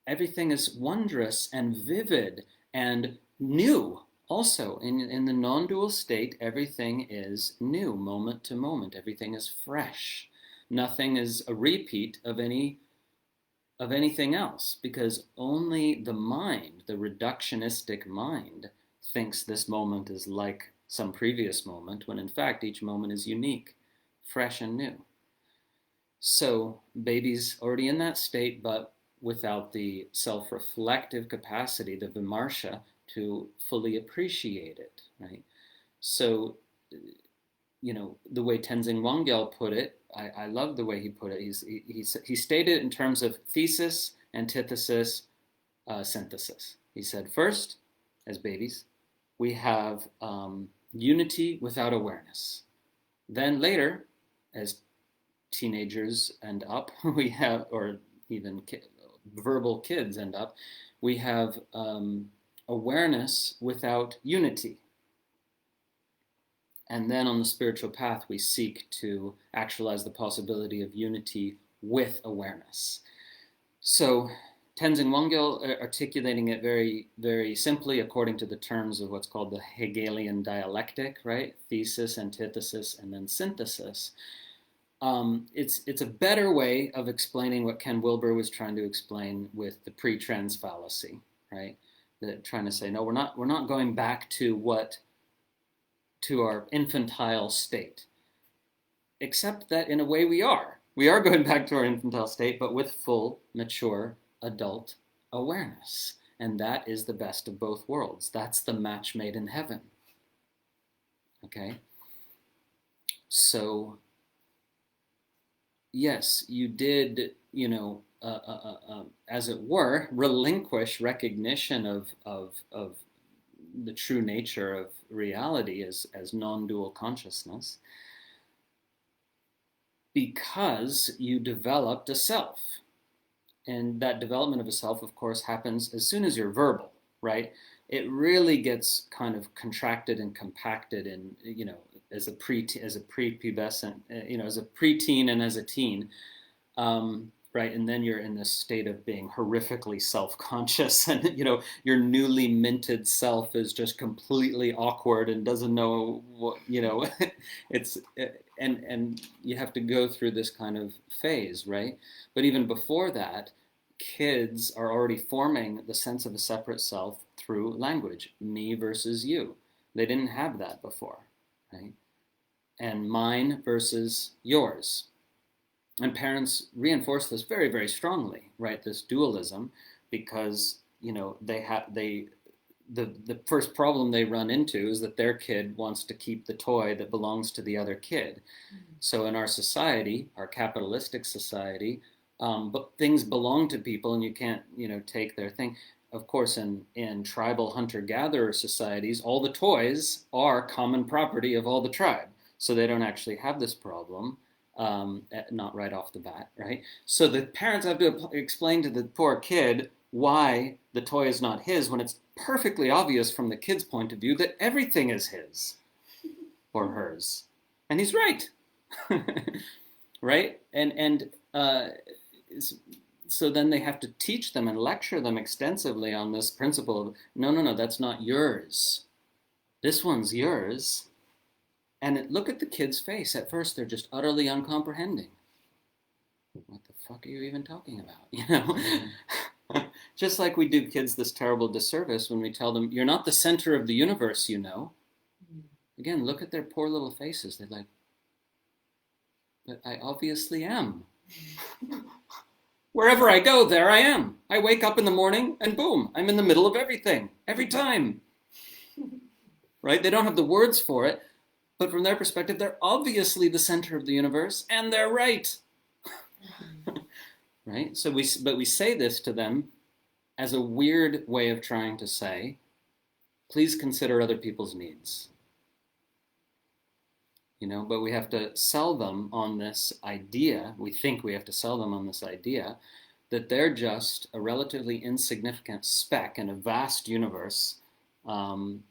Everything is wondrous and vivid and new. Also, in the non-dual state, everything is new, moment to moment. Everything is fresh. Nothing is a repeat of anything else, because only the mind, the reductionistic mind, thinks this moment is like some previous moment, when in fact each moment is unique, fresh and new. So baby's already in that state, but without the self-reflective capacity, the vimarsha, to fully appreciate it, right? So, you know, the way Tenzin Wangyal put it, I love the way he put it. He stated it in terms of thesis, antithesis, synthesis. He said, first, as babies, we have unity without awareness. Then later, as teenagers end up, we have, or even verbal kids end up, we have awareness without unity. And then on the spiritual path, we seek to actualize the possibility of unity with awareness. So Tenzin Wangyal articulating it very, very simply according to the terms of what's called the Hegelian dialectic, right? Thesis, antithesis, and then synthesis. It's a better way of explaining what Ken Wilber was trying to explain with the pre-trans fallacy, right? Trying to say, no, we're not going back to our infantile state, except that in a way we are. We are going back to our infantile state, but with full, mature, adult awareness. And that is the best of both worlds. That's the match made in heaven. Okay? So, yes, you did, as it were, relinquish recognition of the true nature of reality as non-dual consciousness, because you developed a self. And that development of a self, of course, happens as soon as you're verbal, right? It really gets kind of contracted and compacted in, as a prepubescent, as a preteen and as a teen, right? And then you're in this state of being horrifically self-conscious, and your newly minted self is just completely awkward and doesn't know what, it's and you have to go through this kind of phase, right? But even before that, kids are already forming the sense of a separate self through language, me versus you. They didn't have that before, right? And mine versus yours. And parents reinforce this very, very strongly, right? This dualism, because the first problem they run into is that their kid wants to keep the toy that belongs to the other kid. Mm-hmm. So in our society, our capitalistic society, but things belong to people, and you can't, take their thing. Of course, in tribal hunter-gatherer societies, all the toys are common property of all the tribe, so they don't actually have this problem. Not right off the bat, right? So the parents have to explain to the poor kid why the toy is not his, when it's perfectly obvious from the kid's point of view that everything is his or hers. And he's right, right? And so then they have to teach them and lecture them extensively on this principle of, no, that's not yours. This one's yours. And look at the kid's face. At first, they're just utterly uncomprehending. What the fuck are you even talking about? Just like we do kids this terrible disservice when we tell them, you're not the center of the universe, Again, look at their poor little faces. They're like, but I obviously am. Wherever I go, there I am. I wake up in the morning and boom, I'm in the middle of everything, every time. Right? They don't have the words for it. But from their perspective, they're obviously the center of the universe, and they're right. Right? So we say this to them as a weird way of trying to say, please consider other people's needs. But we have to sell them on this idea, we think we have to sell them on this idea, that they're just a relatively insignificant speck in a vast universe, and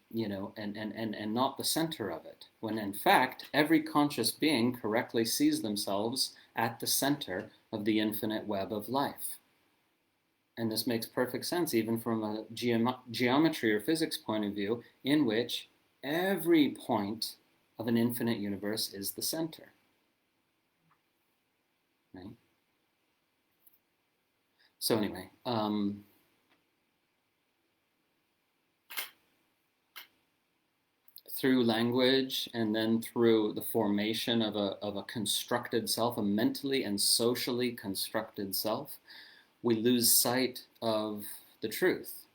not the center of it. When in fact, every conscious being correctly sees themselves at the center of the infinite web of life. And this makes perfect sense, even from a geometry or physics point of view, in which every point of an infinite universe is the center. Right? So anyway, through language and then through the formation of a constructed self, a mentally and socially constructed self, we lose sight of the truth.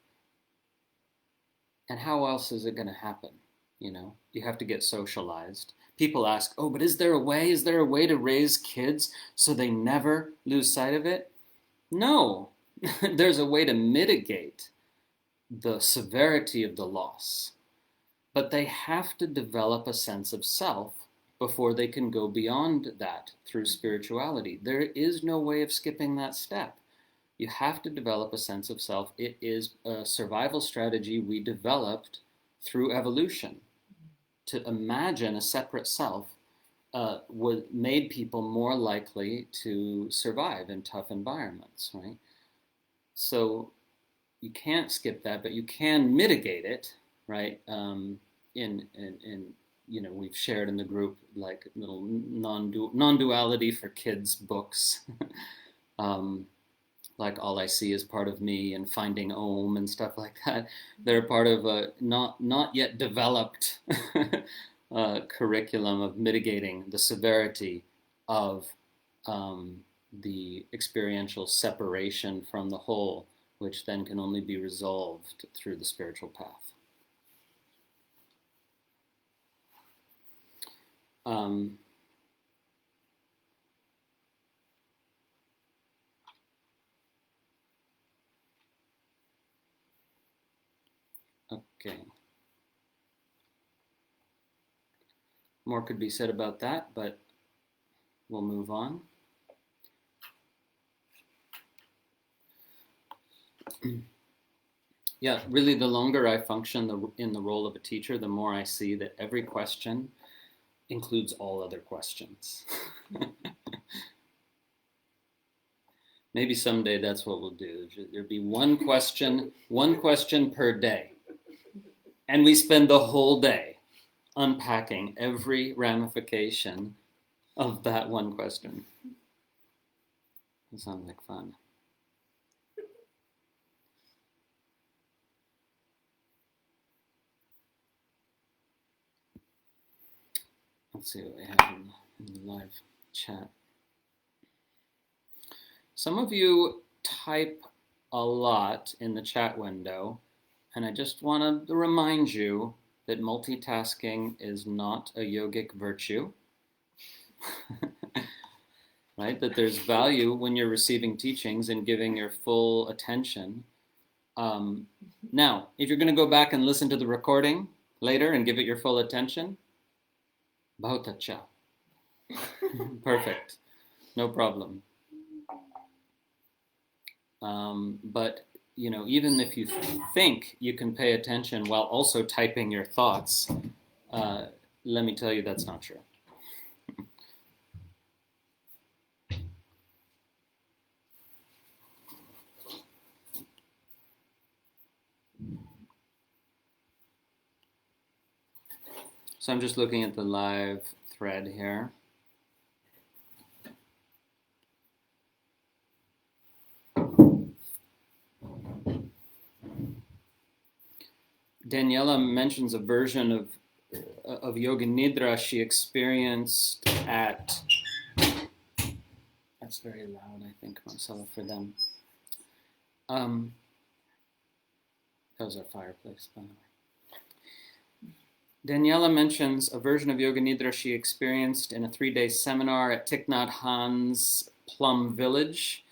And how else is it going to happen? You have to get socialized. People ask, oh, but is there a way to raise kids so they never lose sight of it? No, there's a way to mitigate the severity of the loss. But they have to develop a sense of self before they can go beyond that through spirituality. There is no way of skipping that step. You have to develop a sense of self. It is a survival strategy we developed through evolution. To imagine a separate self made people more likely to survive in tough environments, right? So you can't skip that, but you can mitigate it, right? In we've shared in the group like little non-duality for kids books, like All I See Is Part of Me and Finding Om and stuff like that. They're part of a not yet developed curriculum of mitigating the severity of the experiential separation from the whole, which then can only be resolved through the spiritual path. Okay. More could be said about that, but we'll move on. Yeah, really, the longer I function in the role of a teacher, the more I see that every question includes all other questions. Maybe someday that's what we'll do. There'll be one question per day. And we spend the whole day unpacking every ramification of that one question. It sounds like fun. Let's see what we have in the live chat. Some of you type a lot in the chat window, and I just want to remind you that multitasking is not a yogic virtue, right? That there's value when you're receiving teachings and giving your full attention. Now, if you're going to go back and listen to the recording later and give it your full attention, bahut acha. Perfect. No problem. But, even if you think you can pay attention while also typing your thoughts, let me tell you that's not true. So I'm just looking at the live thread here. Daniela mentions a version of Yoga Nidra she experienced at, that's very loud, I think, Marcella, for them. That was our fireplace, by the way. Daniela mentions a version of Yoga Nidra she experienced in a 3-day seminar at Thich Nhat Hanh's Plum village.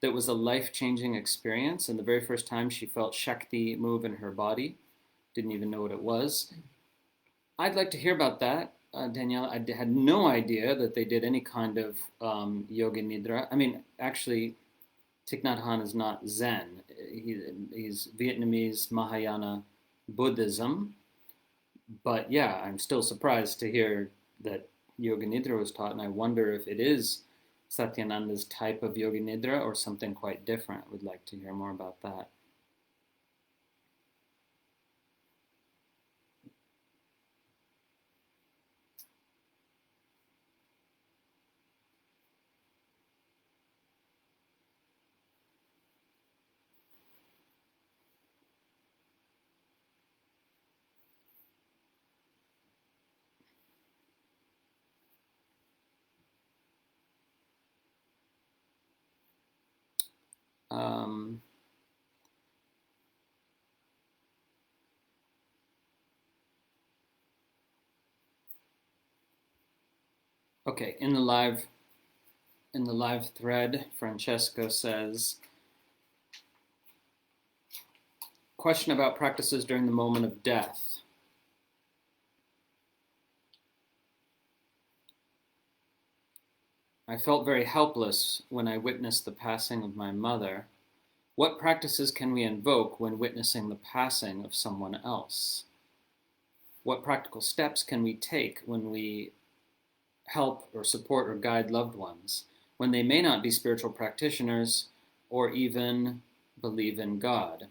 That was a life-changing experience, and the very first time she felt Śakti move in her body. Didn't even know what it was. I'd like to hear about that, Daniela. I had no idea that they did any kind of Yoga Nidra. I mean, actually, Thich Nhat Hanh is not Zen. He's Vietnamese Mahayana Buddhism. But yeah, I'm still surprised to hear that Yoga Nidra was taught, and I wonder if it is Satyananda's type of Yoga Nidra or something quite different. I would like to hear more about that. Okay, in the live thread, Francesco says, question about practices during the moment of death. I felt very helpless when I witnessed the passing of my mother. What practices can we invoke when witnessing the passing of someone else? What practical steps can we take when we help or support or guide loved ones when they may not be spiritual practitioners or even believe in God?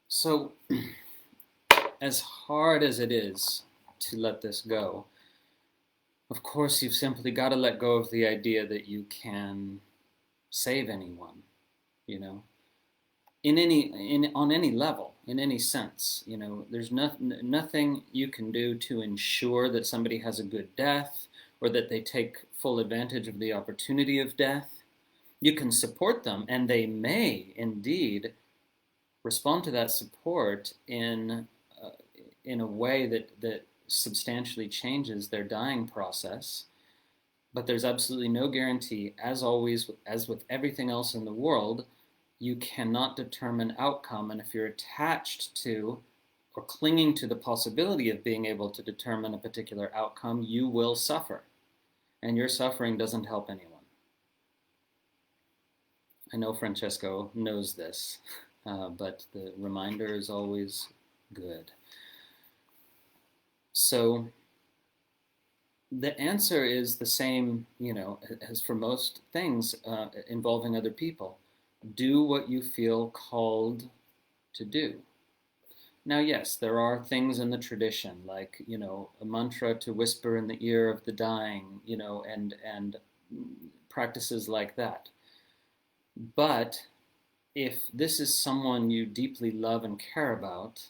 So, as hard as it is to let this go, of course you've simply got to let go of the idea that you can save anyone, you know, on any level, in any sense. You know, there's nothing you can do to ensure that somebody has a good death or that they take full advantage of the opportunity of death. You can support them, and they may indeed respond to that support in a way that substantially changes their dying process. But there's absolutely no guarantee, as always, as with everything else in the world, you cannot determine outcome. And if you're attached to or clinging to the possibility of being able to determine a particular outcome, you will suffer. And your suffering doesn't help anyone. I know Francesco knows this, but the reminder is always good. So the answer is the same, you know, as for most things involving other people. Do what you feel called to do. Now, yes, there are things in the tradition, like, you know, a mantra to whisper in the ear of the dying, you know, and practices like that. But if this is someone you deeply love and care about,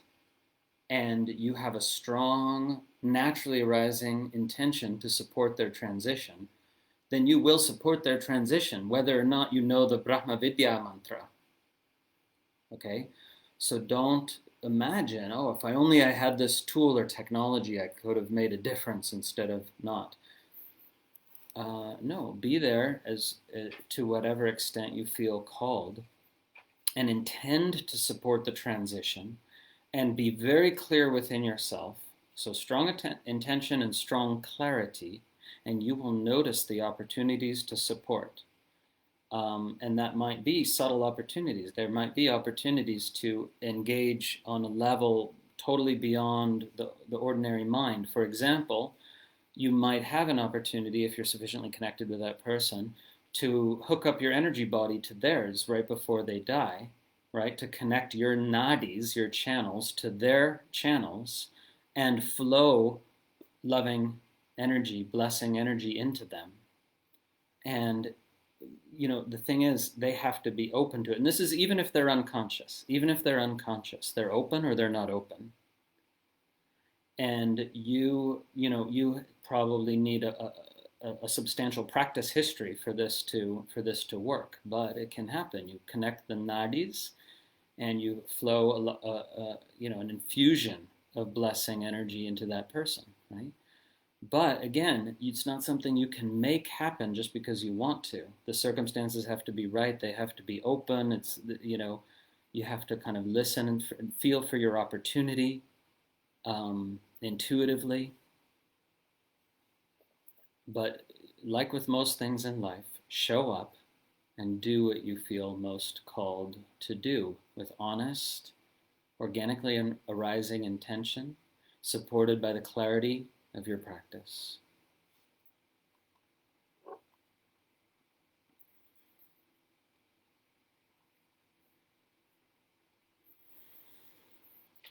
and you have a strong, naturally arising intention to support their transition, then you will support their transition, whether or not you know the Brahma Vidya mantra. Okay? So don't imagine, oh, if I had this tool or technology, I could have made a difference instead of not. No, be there to whatever extent you feel called, and intend to support the transition, and be very clear within yourself. So strong intention and strong clarity, and you will notice the opportunities to support. And that might be subtle opportunities. There might be opportunities to engage on a level totally beyond the ordinary mind. For example, you might have an opportunity, if you're sufficiently connected with that person, to hook up your energy body to theirs right before they die, right? To connect your nadis, your channels, to their channels and flow loving energy, blessing energy into them. And, you know, the thing is, they have to be open to it. And this is even if they're unconscious. Even if they're unconscious, they're open or they're not open. And you probably need a substantial practice history for this to work, but it can happen. You connect the nadis, and you flow an infusion of blessing energy into that person, right? But again, it's not something you can make happen just because you want to. The circumstances have to be right. They have to be open. It's, you know, you have to kind of listen and feel for your opportunity intuitively. But like with most things in life, show up and do what you feel most called to do with honest, organically arising intention, supported by the clarity of your practice.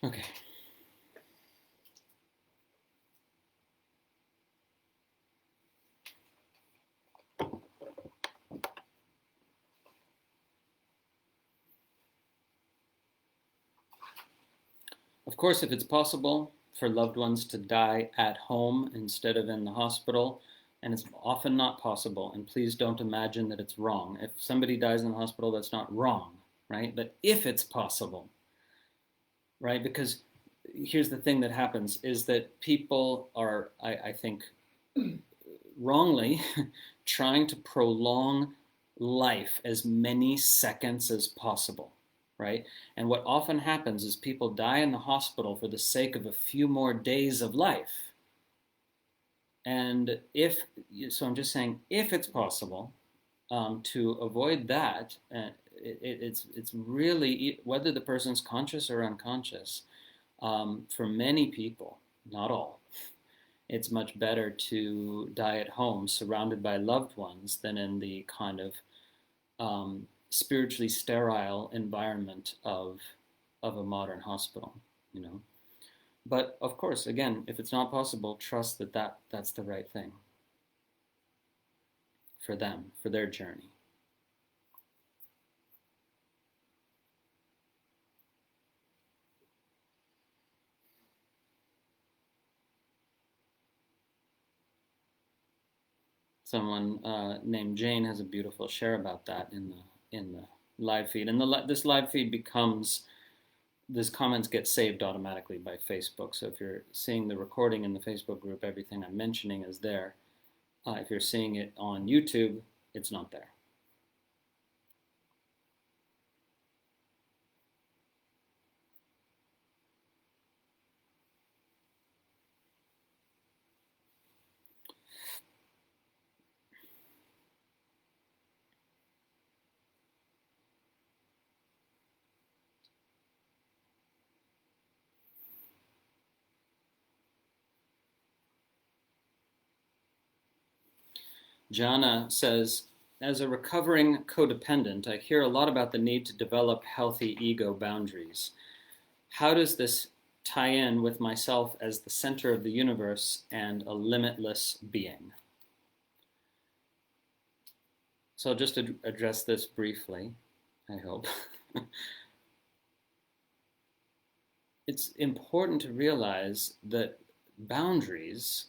Okay. Of course, if it's possible for loved ones to die at home instead of in the hospital, and it's often not possible, and please don't imagine that it's wrong. If somebody dies in the hospital, that's not wrong, right? But if it's possible, right? Because here's the thing that happens is that people are, I think, wrongly trying to prolong life as many seconds as possible, right? And what often happens is people die in the hospital for the sake of a few more days of life. And so I'm just saying, if it's possible, to avoid that, it's really, whether the person's conscious or unconscious, for many people, not all, it's much better to die at home surrounded by loved ones than in the kind of spiritually sterile environment of a modern hospital, you know. But of course, again, if it's not possible, trust that, that's the right thing for them, for their journey. Someone named Jane has a beautiful share about that in the live feed, and this live feed becomes, these comments get saved automatically by Facebook. So if you're seeing the recording in the Facebook group, everything I'm mentioning is there. If you're seeing it on YouTube, it's not there. Jana says, as a recovering codependent, I hear a lot about the need to develop healthy ego boundaries. How does this tie in with myself as the center of the universe and a limitless being? So I'll just address this briefly, I hope. It's important to realize that boundaries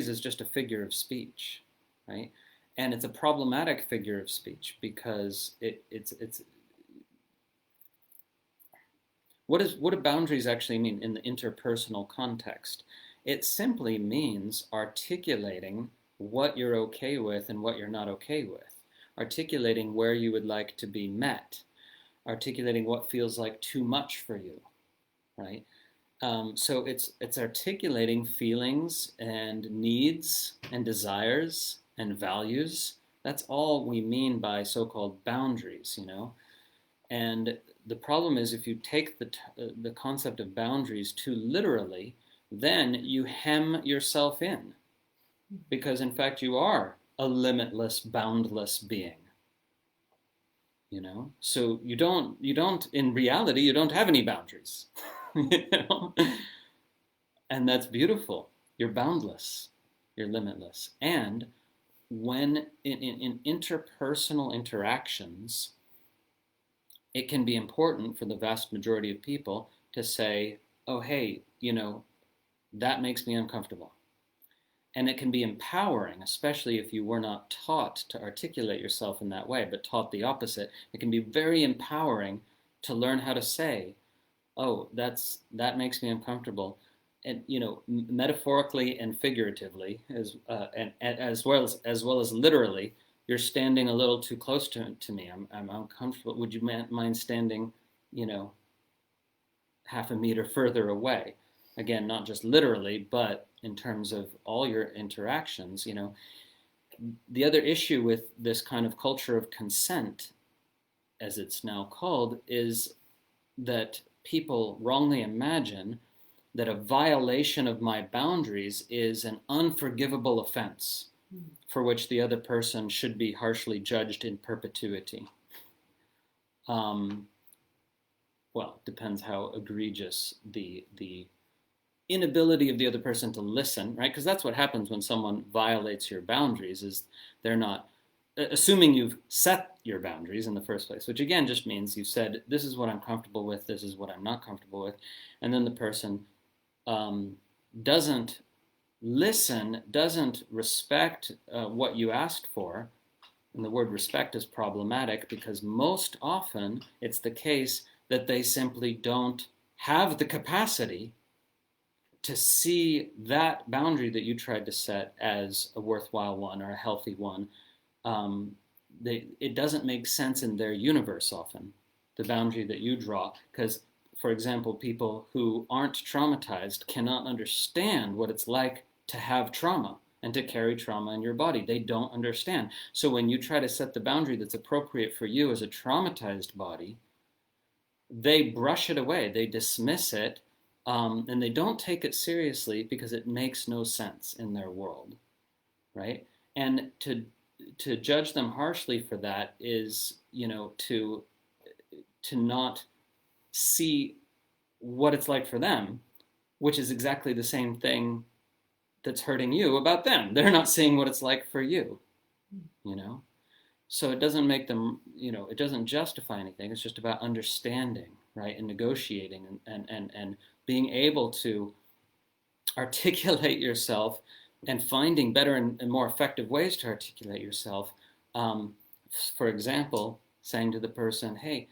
is just a figure of speech, right? And it's a problematic figure of speech because it's what do boundaries actually mean in the interpersonal context? It simply means articulating what you're okay with and what you're not okay with, articulating where you would like to be met, articulating what feels like too much for you, right? So it's articulating feelings and needs and desires and values. That's all we mean by so-called boundaries, you know. And the problem is, if you take the concept of boundaries too literally, then you hem yourself in, because in fact you are a limitless, boundless being. You know, so you don't in reality you don't have any boundaries. You know? And that's beautiful. You're boundless, you're limitless. And when in interpersonal interactions, it can be important for the vast majority of people to say, oh, hey, you know, that makes me uncomfortable. And it can be empowering, especially if you were not taught to articulate yourself in that way, but taught the opposite. It can be very empowering to learn how to say, oh, that makes me uncomfortable. And, you know, metaphorically and figuratively, and as well as literally, you're standing a little too close to me. I'm uncomfortable. Would you mind standing, you know, half a meter further away? Again, not just literally, but in terms of all your interactions, you know. The other issue with this kind of culture of consent, as it's now called, is that people wrongly imagine that a violation of my boundaries is an unforgivable offense for which the other person should be harshly judged in perpetuity. Well, depends how egregious the inability of the other person to listen, right? Because that's what happens when someone violates your boundaries, is they're not, assuming you've set your boundaries in the first place, which again just means you've said, this is what I'm comfortable with, this is what I'm not comfortable with, and then the person doesn't listen, doesn't respect what you asked for. And the word respect is problematic because most often it's the case that they simply don't have the capacity to see that boundary that you tried to set as a worthwhile one or a healthy one. It doesn't make sense in their universe often, the boundary that you draw, because, for example, people who aren't traumatized cannot understand what it's like to have trauma. and to carry trauma in your body. They don't understand. So when you try to set the boundary that's appropriate for you as a traumatized body, they brush it away, they dismiss it, and they don't take it seriously because it makes no sense in their world, right? And to judge them harshly for that is, to not see what it's like for them, which is exactly the same thing that's hurting you about them. They're not seeing what it's like for you, So it doesn't make them, it doesn't justify anything. It's just about understanding, right? And negotiating and being able to articulate yourself and finding better and more effective ways to articulate yourself. For example, saying to the person, hey,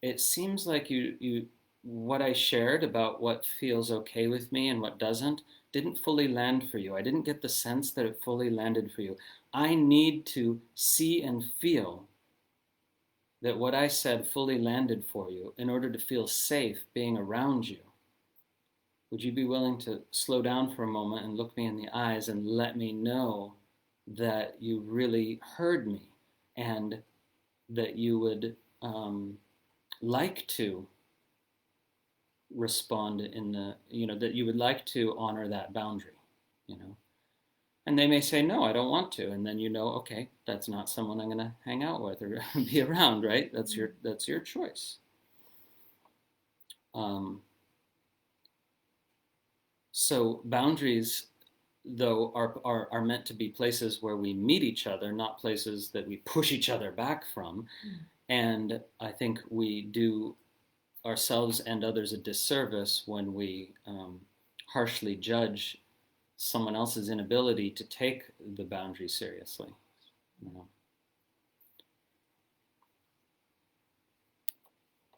it seems like you what I shared about what feels okay with me and what doesn't didn't fully land for you. I didn't get the sense that it fully landed for you. I need to see and feel that what I said fully landed for you in order to feel safe being around you. Would you be willing to slow down for a moment and look me in the eyes and let me know that you really heard me and that you would like to respond in the, that you would like to honor that boundary, And they may say, no, I don't want to. And then okay, that's not someone I'm going to hang out with or be around, right? That's your choice. So boundaries, though, are meant to be places where we meet each other, not places that we push each other back from. And I think we do ourselves and others a disservice when we harshly judge someone else's inability to take the boundary seriously.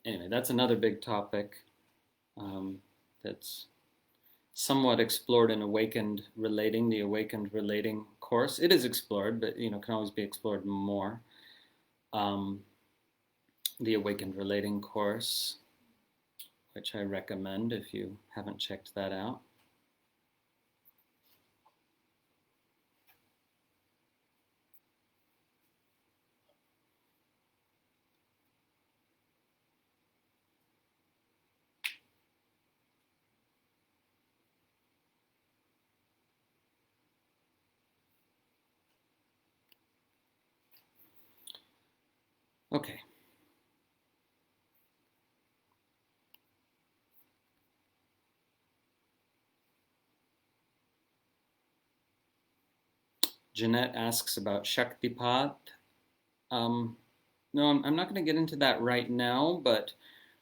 Anyway, that's another big topic that's somewhat explored in the Awakened Relating course. It is explored, but can always be explored more. The Awakened Relating course, which I recommend if you haven't checked that out. Okay. Jeanette asks about Śaktipāta. No, I'm not going to get into that right now, but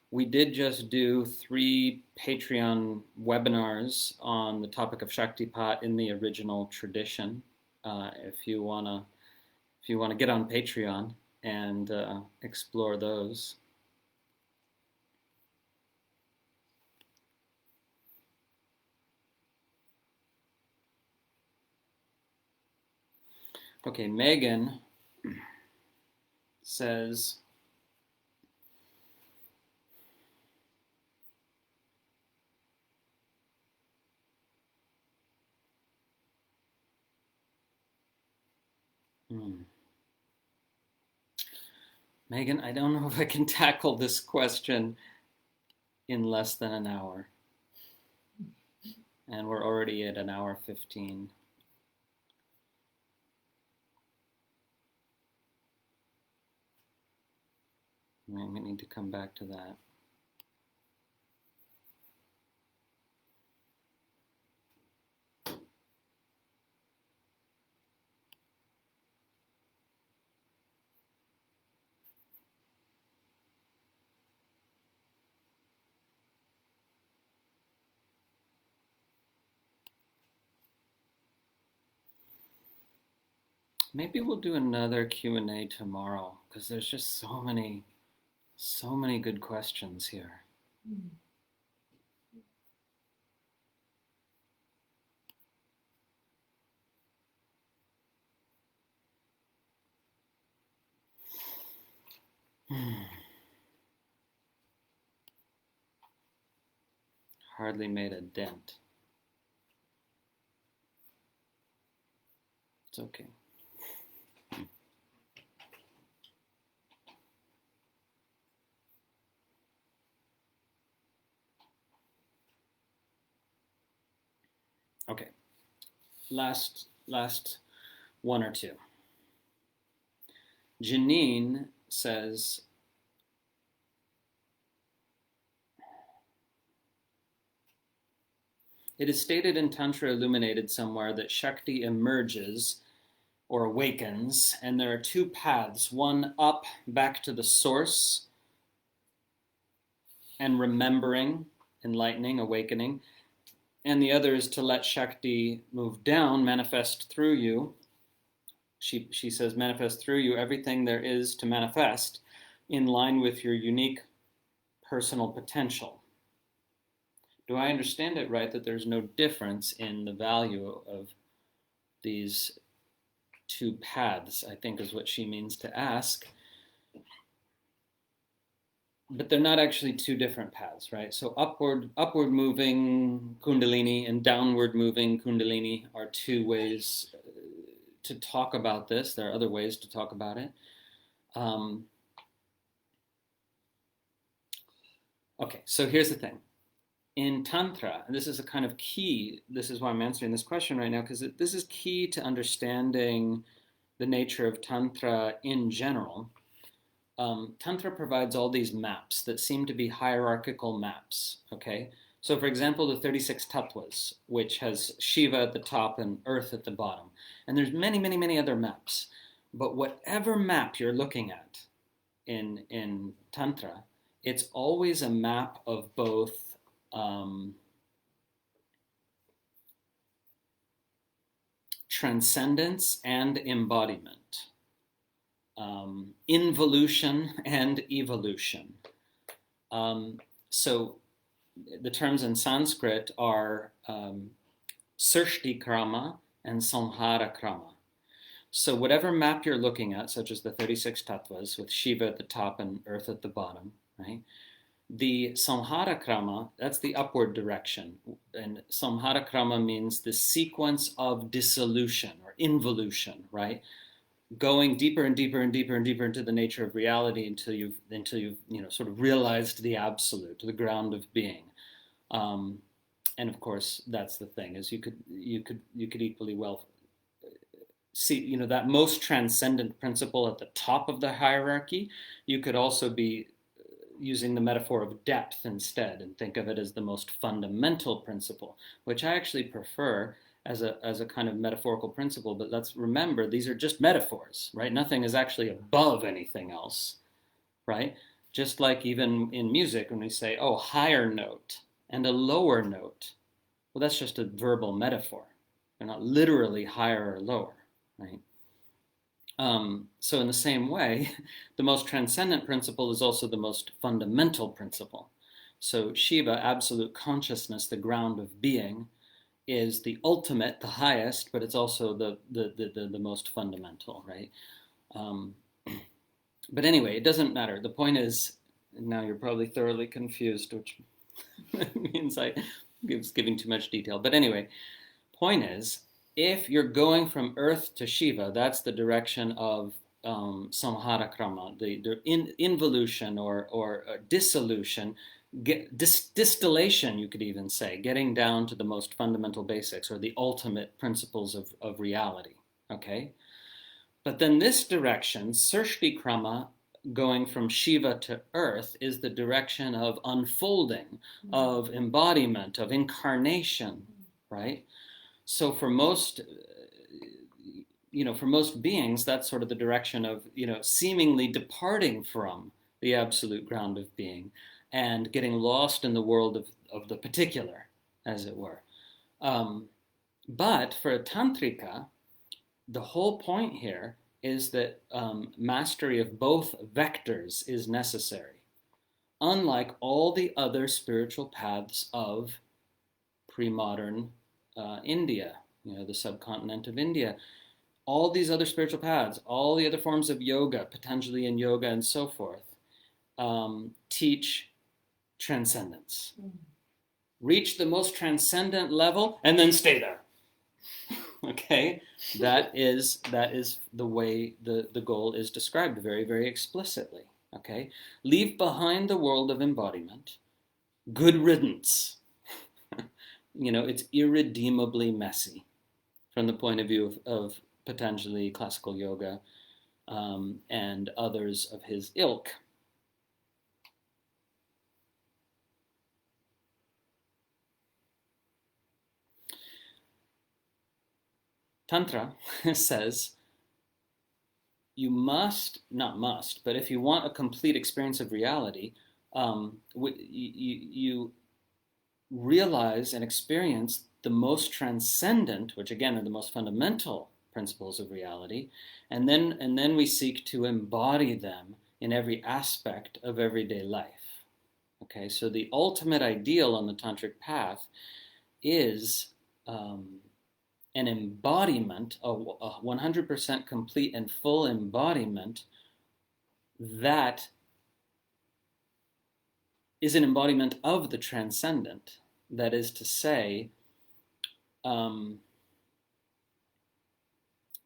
we did just do 3 Patreon webinars on the topic of Śaktipāta in the original tradition. If you wanna get on Patreon and explore those. Okay, Megan says, Megan, I don't know if I can tackle this question in less than an hour. And we're already at 1:15. We might need to come back to that. Maybe we'll do another Q&A tomorrow because there's just so many good questions here. Hardly made a dent. It's okay. Okay. Last one or two. Janine says, it is stated in Tantra Illuminated somewhere that Śakti emerges or awakens, and there are two paths, one up back to the source and remembering, enlightening, awakening, and the other is to let Śakti move down, manifest through you. She says, manifest through you everything there is to manifest in line with your unique personal potential. Do I understand it right that there's no difference in the value of these two paths, I think is what she means to ask. But they're not actually two different paths, right? So upward moving Kundalini and downward moving Kundalini are two ways to talk about this. There are other ways to talk about it. Okay, so here's the thing. In Tantra, and this is a kind of key, this is why I'm answering this question right now, because this is key to understanding the nature of Tantra in general. Tantra provides all these maps that seem to be hierarchical maps, okay? So for example, the 36 tattvas, which has Shiva at the top and Earth at the bottom. And there's many, many, many other maps. But whatever map you're looking at in Tantra, it's always a map of both transcendence and embodiment, involution and evolution. So the terms in Sanskrit are Srishti krama and Samhara krama. So whatever map you're looking at, such as the 36 tattvas with Shiva at the top and Earth at the bottom, right? The Samhara krama, that's the upward direction. And Samhara krama means the sequence of dissolution or involution, right? Going deeper and deeper and deeper and deeper into the nature of reality until you've sort of realized the absolute, the ground of being. And of course, that's the thing, is you could equally well see, that most transcendent principle at the top of the hierarchy. You could also be using the metaphor of depth instead and think of it as the most fundamental principle, which I actually prefer as a kind of metaphorical principle. But let's remember, these are just metaphors, right? Nothing is actually above anything else, right? Just like even in music, when we say, oh, higher note and a lower note, well, that's just a verbal metaphor. They're not literally higher or lower, right? So in the same way, the most transcendent principle is also the most fundamental principle. So Shiva, absolute consciousness, the ground of being, is the ultimate, the highest, but it's also the most fundamental, right? But anyway, it doesn't matter. The point is, now you're probably thoroughly confused, which means I was giving too much detail. But anyway, point is, if you're going from Earth to Shiva, that's the direction of Samhara krama, the involution or dissolution, distillation, you could even say, getting down to the most fundamental basics or the ultimate principles of reality, okay? But then this direction, Srishti krama, going from Shiva to Earth, is the direction of unfolding, of embodiment, of incarnation, right? So for most, for most beings, that's sort of the direction of, seemingly departing from the absolute ground of being and getting lost in the world of the particular, as it were. But for a Tantrika, the whole point here is that mastery of both vectors is necessary. Unlike all the other spiritual paths of pre-modern India, the subcontinent of India, all these other spiritual paths, all the other forms of yoga, Patanjali and yoga and so forth, teach transcendence. Reach the most transcendent level and then stay there. Okay, that is the way the goal is described very, very explicitly. Okay, leave behind the world of embodiment. Good riddance. It's irredeemably messy from the point of view of Patanjali, classical yoga, and others of his ilk. Tantra says you must, not must, but if you want a complete experience of reality, you realize and experience the most transcendent, which again are the most fundamental principles of reality, and then we seek to embody them in every aspect of everyday life. Okay, so the ultimate ideal on the tantric path is an embodiment, a 100% complete and full embodiment that is an embodiment of the transcendent. That is to say, because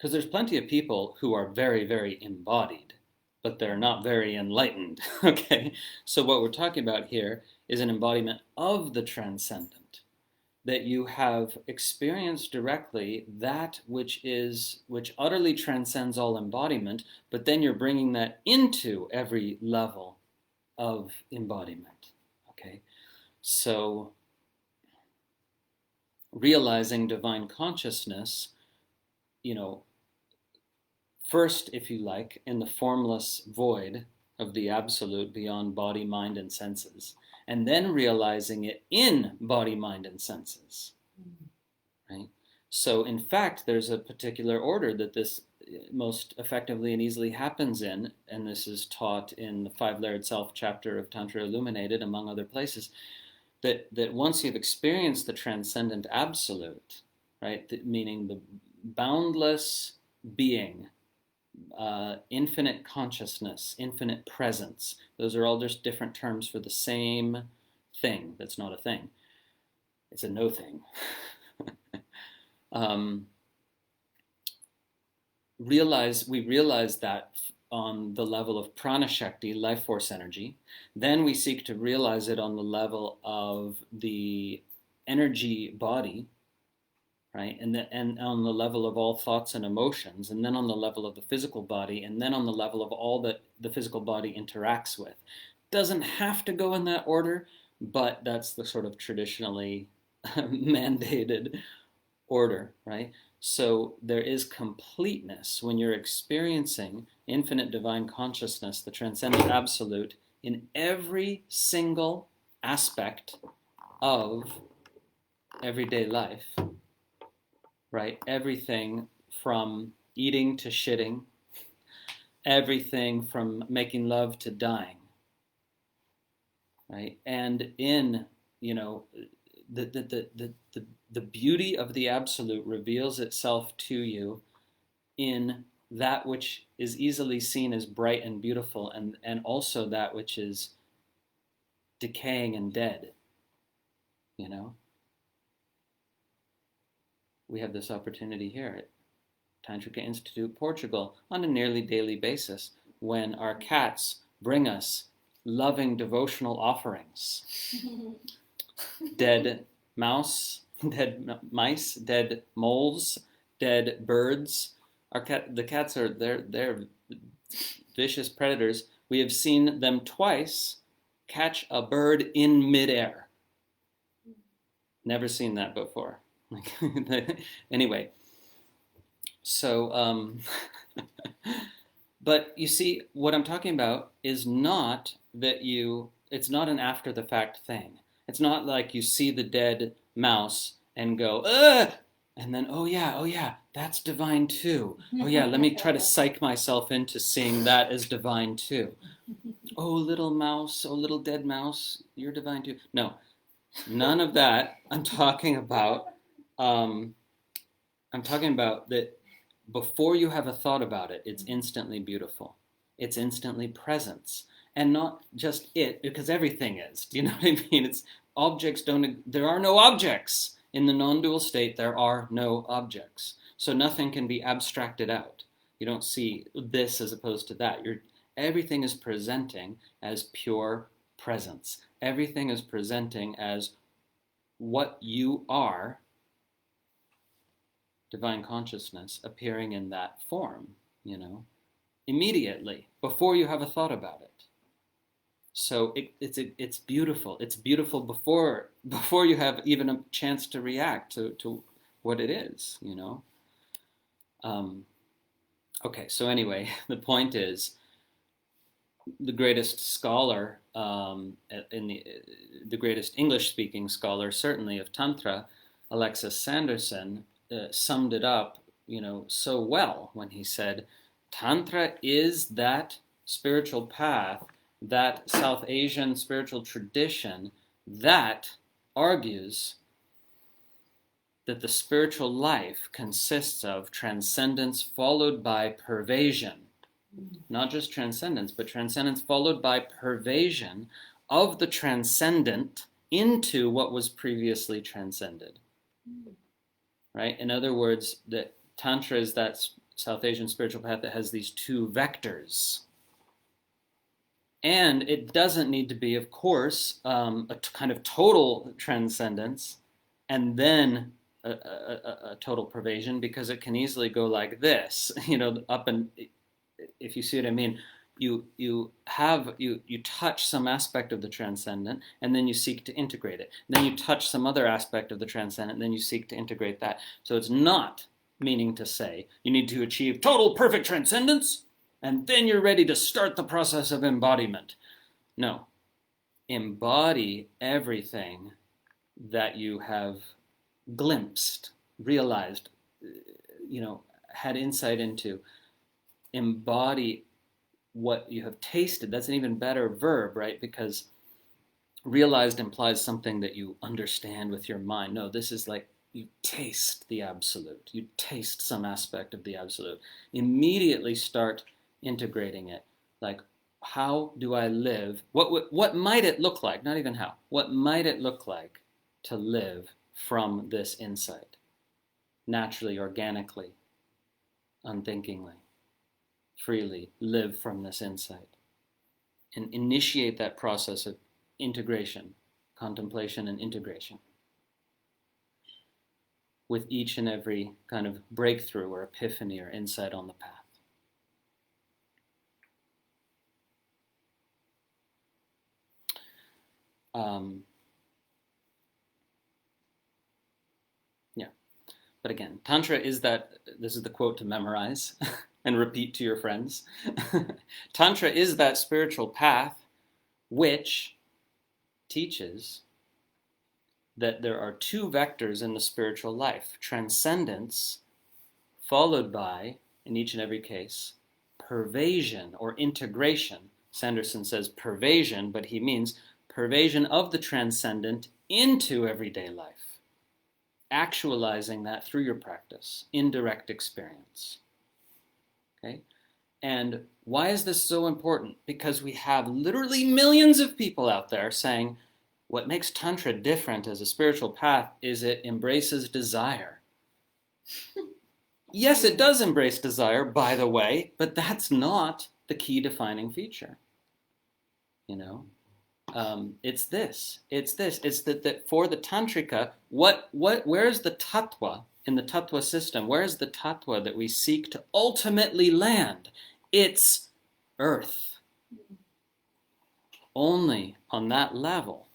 there's plenty of people who are very, very embodied, but they're not very enlightened. Okay, so what we're talking about here is an embodiment of the transcendent, that you have experienced directly that which utterly transcends all embodiment, but then you're bringing that into every level of embodiment. Okay, so realizing divine consciousness, first, if you like, in the formless void of the absolute beyond body, mind, and senses, and then realizing it in body, mind, and senses, right? So in fact, there's a particular order that this most effectively and easily happens in, and this is taught in the Five-Layered Self chapter of Tantra Illuminated, among other places, that once you've experienced the transcendent absolute, right, meaning the boundless being, infinite consciousness, infinite presence. Those are all just different terms for the same thing that's not a thing. It's a no thing. We realize that on the level of prana Shakti, life force energy. Then we seek to realize it on the level of the energy body, right? And on the level of all thoughts and emotions, and then on the level of the physical body, and then on the level of all that the physical body interacts with. Doesn't have to go in that order, but that's the sort of traditionally mandated order, right? So there is completeness when you're experiencing infinite divine consciousness, the transcendent absolute, in every single aspect of everyday life, right? Everything from eating to shitting, everything from making love to dying, right? And in, the beauty of the absolute reveals itself to you in that which is easily seen as bright and beautiful, and also that which is decaying and dead. We have this opportunity here at Tantrika Institute, Portugal, on a nearly daily basis, when our cats bring us loving devotional offerings. Dead mouse, dead mice, dead moles, dead birds. The cats they're vicious predators. We have seen them twice catch a bird in midair. Never seen that before. Anyway, so but you see, what I'm talking about is not that it's not an after the fact thing. It's not like you see the dead mouse and go, ugh, and then, oh yeah, that's divine too. Oh yeah, let me try to psych myself into seeing that as divine too. Oh, little mouse, oh, little dead mouse, you're divine too. No, none of that. I'm talking about that before you have a thought about it, it's instantly beautiful. It's instantly presence. And not just it, because everything is. Do you know what I mean? There are no objects. In the non-dual state, there are no objects. So nothing can be abstracted out. You don't see this as opposed to that. Everything is presenting as pure presence. Everything is presenting as what you are, divine consciousness, appearing in that form, immediately, before you have a thought about it. So it's beautiful. It's beautiful before you have even a chance to react to what it is, Okay, so anyway, the point is, the greatest scholar, the greatest English-speaking scholar, certainly of Tantra, Alexis Sanderson, summed it up, so well when he said, Tantra is that spiritual path, that South Asian spiritual tradition that argues that the spiritual life consists of transcendence followed by pervasion. Not just transcendence, but transcendence followed by pervasion of the transcendent into what was previously transcended. Right? In other words, that Tantra is that South Asian spiritual path that has these two vectors. And it doesn't need to be, of course, a kind of total transcendence and then a total pervasion, because it can easily go like this, up and, if you see what I mean, you touch some aspect of the transcendent, and then you seek to integrate it. Then you touch some other aspect of the transcendent, and then you seek to integrate that. So it's not meaning to say you need to achieve total perfect transcendence, and then you're ready to start the process of embodiment. No. Embody everything that you have glimpsed, realized, had insight into. Embody what you have tasted. That's an even better verb, right? Because realized implies something that you understand with your mind. No, this is like you taste the absolute. You taste some aspect of the absolute. Immediately start integrating it. Like, how do I live? What might it look like? Not even how. What might it look like to live from this insight? Naturally, organically, unthinkingly, freely live from this insight. And initiate that process of integration, contemplation and integration, with each and every kind of breakthrough or epiphany or insight on the path. But again, Tantra is that, this is the quote to memorize and repeat to your friends. Tantra is that spiritual path which teaches that there are two vectors in the spiritual life: transcendence, followed by, in each and every case, pervasion or integration. Sanderson says pervasion, but he means pervasion of the transcendent into everyday life. Actualizing that through your practice, in direct experience. Okay? And why is this so important? Because we have literally millions of people out there saying, what makes Tantra different as a spiritual path is it embraces desire. Yes, it does embrace desire, by the way, but that's not the key defining feature. It's that for the Tantrika, where's the tattva in the tattva system? Where's the tattva that we seek to ultimately land? It's earth. Only on that level,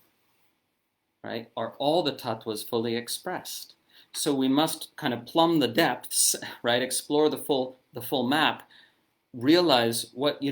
right, are all the tattvas fully expressed. So we must kind of plumb the depths, right, explore the full map, realize what the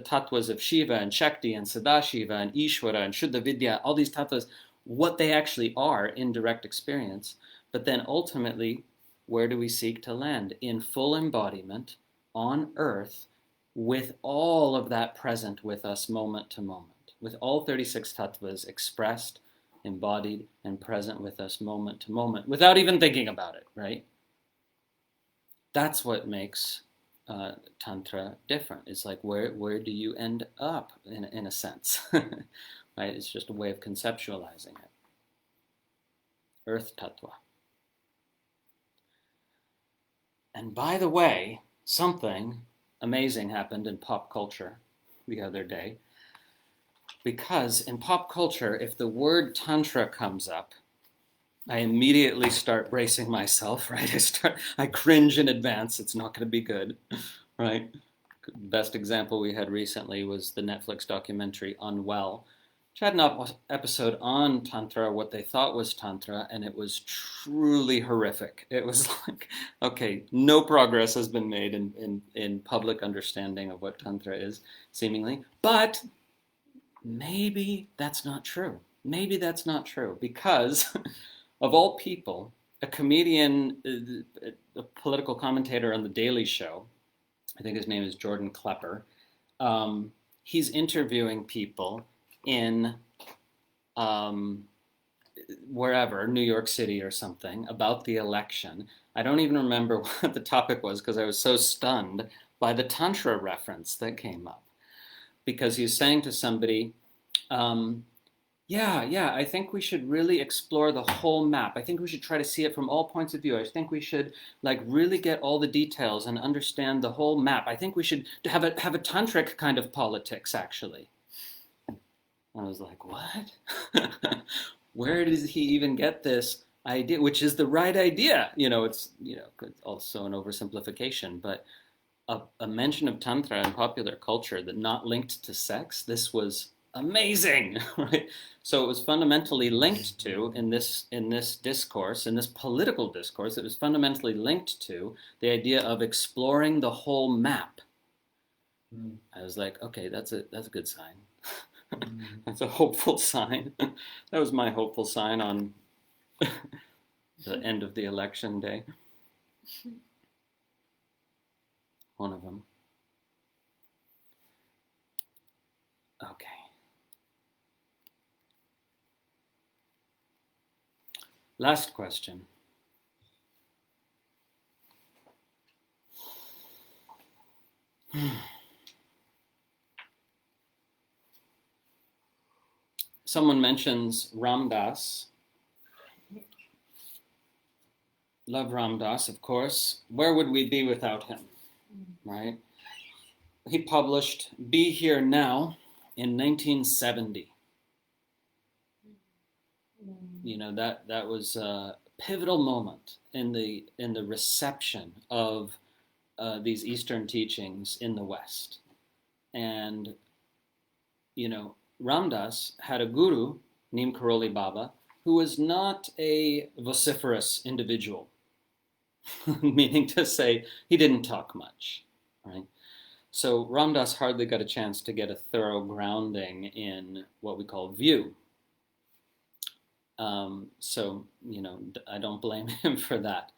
tattvas of Shiva and Śakti and Sadashiva and Ishvara and Shuddha Vidya, all these tattvas, what they actually are in direct experience. But then ultimately, where do we seek to land? In full embodiment on earth, with all of that present with us moment to moment, with all 36 tattvas expressed, embodied, and present with us moment to moment, without even thinking about it, right? That's what makes Tantra different. It's like, where do you end up in a sense? Right? It's just a way of conceptualizing it. Earth Tattva. And by the way, something amazing happened in pop culture the other day. Because in pop culture, if the word Tantra comes up, I immediately start bracing myself, right? I cringe in advance. It's not going to be good, right? Best example we had recently was the Netflix documentary Unwell, which had an episode on Tantra, what they thought was Tantra, and it was truly horrific. It was like, okay, no progress has been made in public understanding of what Tantra is, seemingly. But maybe that's not true. Maybe that's not true because, of all people, a comedian, a political commentator on The Daily Show, I think his name is Jordan Klepper, he's interviewing people in wherever, New York City or something, about the election. I don't even remember what the topic was because I was so stunned by the Tantra reference that came up. Because he's saying to somebody, yeah, I think we should really explore the whole map. I think we should try to see it from all points of view. I think we should like really get all the details and understand the whole map. I think we should have a tantric kind of politics, actually. I was like, what? Where does he even get this idea? Which is the right idea? It's also an oversimplification, but a mention of Tantra in popular culture that not linked to sex, this was amazing, right? So it was fundamentally linked to, in this discourse, in this political discourse, it was fundamentally linked to the idea of exploring the whole map. I was like, okay, that's a good sign. That's a hopeful sign. That was my hopeful sign on the end of the election day. One of them. Okay. Last question. Someone mentions Ram Dass. Love Ram Dass, of course. Where would we be without him, right? He published Be Here Now in 1970. That was a pivotal moment in the reception of these Eastern teachings in the West. And, Ram Dass had a guru, Neem Karoli Baba, who was not a vociferous individual, meaning to say he didn't talk much, right? So Ram Dass hardly got a chance to get a thorough grounding in what we call view. So, I don't blame him for that.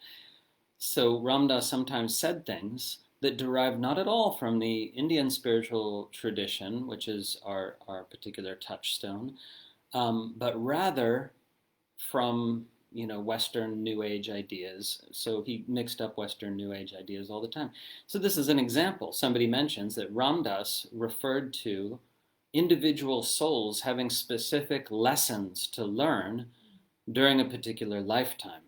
So Ram Dass sometimes said things that derive not at all from the Indian spiritual tradition, which is our particular touchstone, but rather from, Western New Age ideas. So he mixed up Western New Age ideas all the time. So this is an example. Somebody mentions that Ram Dass referred to individual souls having specific lessons to learn during a particular lifetime,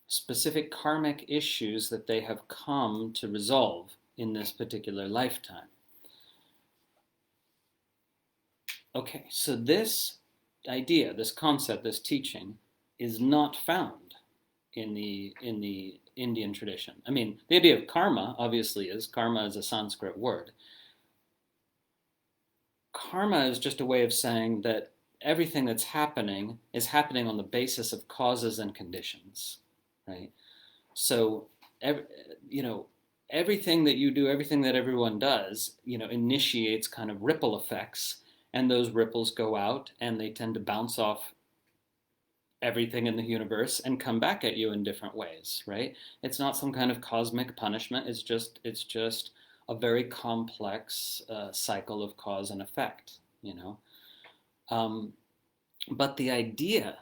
specific karmic issues that they have come to resolve in this particular lifetime. Okay, so this idea, this concept, this teaching is not found in the Indian tradition. I mean, the idea of karma obviously is. Karma is a Sanskrit word. Karma is just a way of saying that everything that's happening is happening on the basis of causes and conditions, right? So, everything that you do, everything that everyone does, initiates kind of ripple effects, and those ripples go out and they tend to bounce off everything in the universe and come back at you in different ways, right? It's not some kind of cosmic punishment. It's just a very complex cycle of cause and effect, But the idea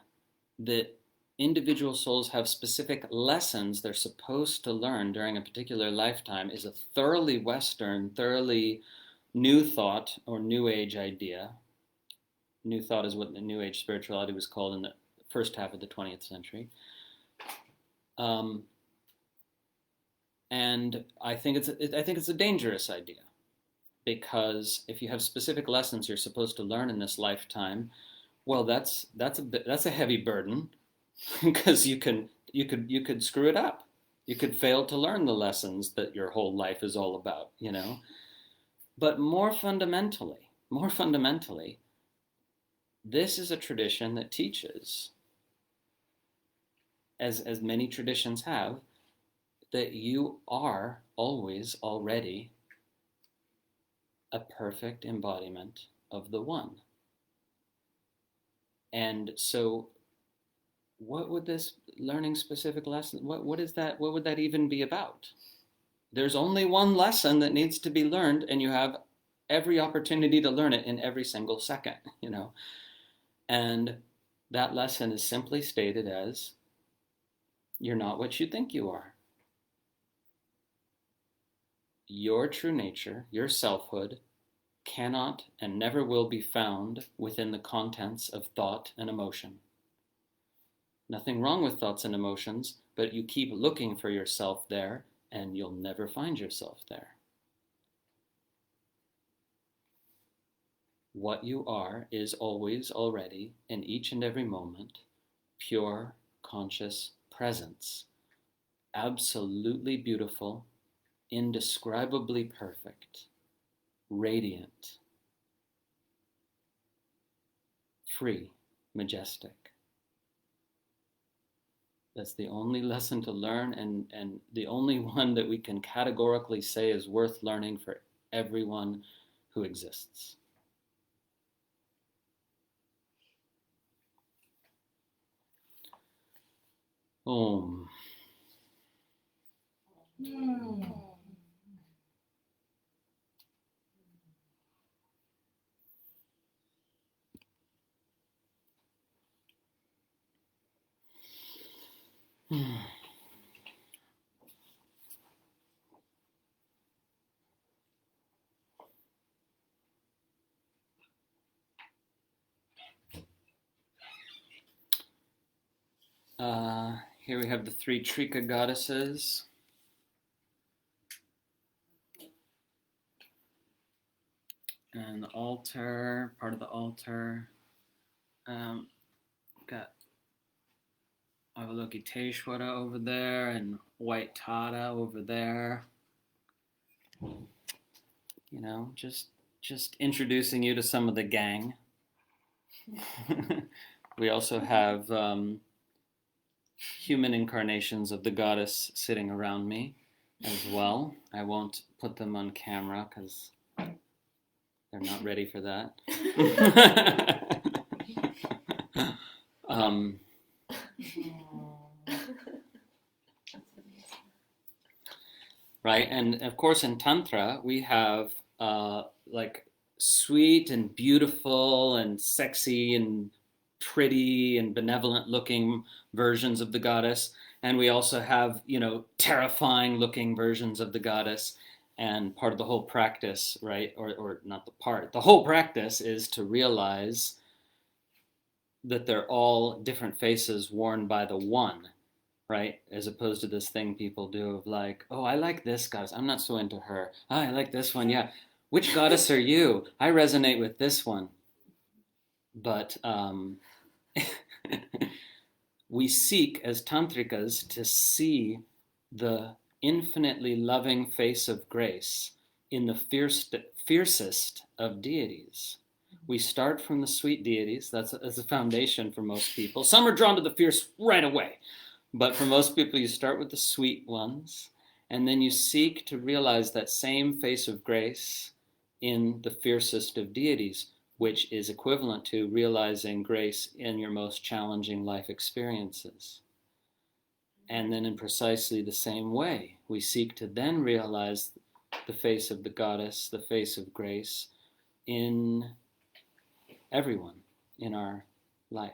that individual souls have specific lessons they're supposed to learn during a particular lifetime is a thoroughly Western, thoroughly New Thought or New Age idea. New Thought is what the New Age spirituality was called in the first half of the 20th century. And And I think it's a dangerous idea, because if you have specific lessons you're supposed to learn in this lifetime, well, that's a heavy burden, because you could screw it up. You could fail to learn the lessons that your whole life is all about, you know. But more fundamentally, this is a tradition that teaches, as many traditions have, that you are always already a perfect embodiment of the One. And so what would this learning specific lesson, what would that even be about? There's only one lesson that needs to be learned, and you have every opportunity to learn it in every single second, you know. And that lesson is simply stated as, you're not what you think you are. Your true nature, your selfhood, cannot and never will be found within the contents of thought and emotion. Nothing wrong with thoughts and emotions, but you keep looking for yourself there, and you'll never find yourself there. What you are is always already, in each and every moment, pure, conscious presence. Absolutely beautiful, indescribably perfect, radiant, free, majestic. That's the only lesson to learn, and the only one that we can categorically say is worth learning for everyone who exists. Om. Here we have the three Tantrika Goddesses. And the altar, part of the altar. Got Avalokiteshvara over there and White Tata over there. You know, just introducing you to some of the gang. We also have human incarnations of the goddess sitting around me as well. I won't put them on camera because they're not ready for that. Right, and of course in Tantra we have like sweet and beautiful and sexy and pretty and benevolent looking versions of the goddess, and we also have, you know, terrifying looking versions of the goddess. And part of the whole practice, right, or not the whole practice is to realize that they're all different faces worn by the One, right? As opposed to this thing people do of like, oh, I like this goddess, I'm not so into her. Oh, I like this one, yeah. Which goddess are you? I resonate with this one. But we seek as tantrikas to see the infinitely loving face of grace in the fiercest of deities. We start from the sweet deities. That's a foundation for most people. Some are drawn to the fierce right away. But for most people, you start with the sweet ones, and then you seek to realize that same face of grace in the fiercest of deities, which is equivalent to realizing grace in your most challenging life experiences. And then in precisely the same way, we seek to then realize the face of the goddess, the face of grace, in everyone in our life.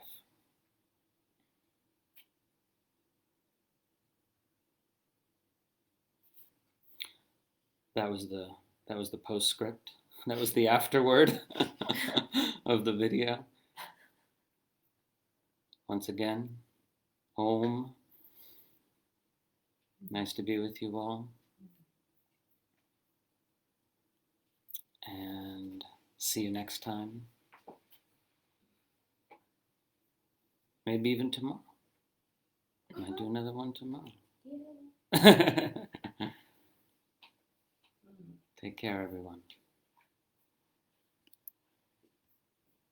That was the postscript. That was the afterword of the video. Once again, Om. Nice to be with you all. And see you next time. Maybe even tomorrow. I might do another one tomorrow. Yeah. Take care, everyone.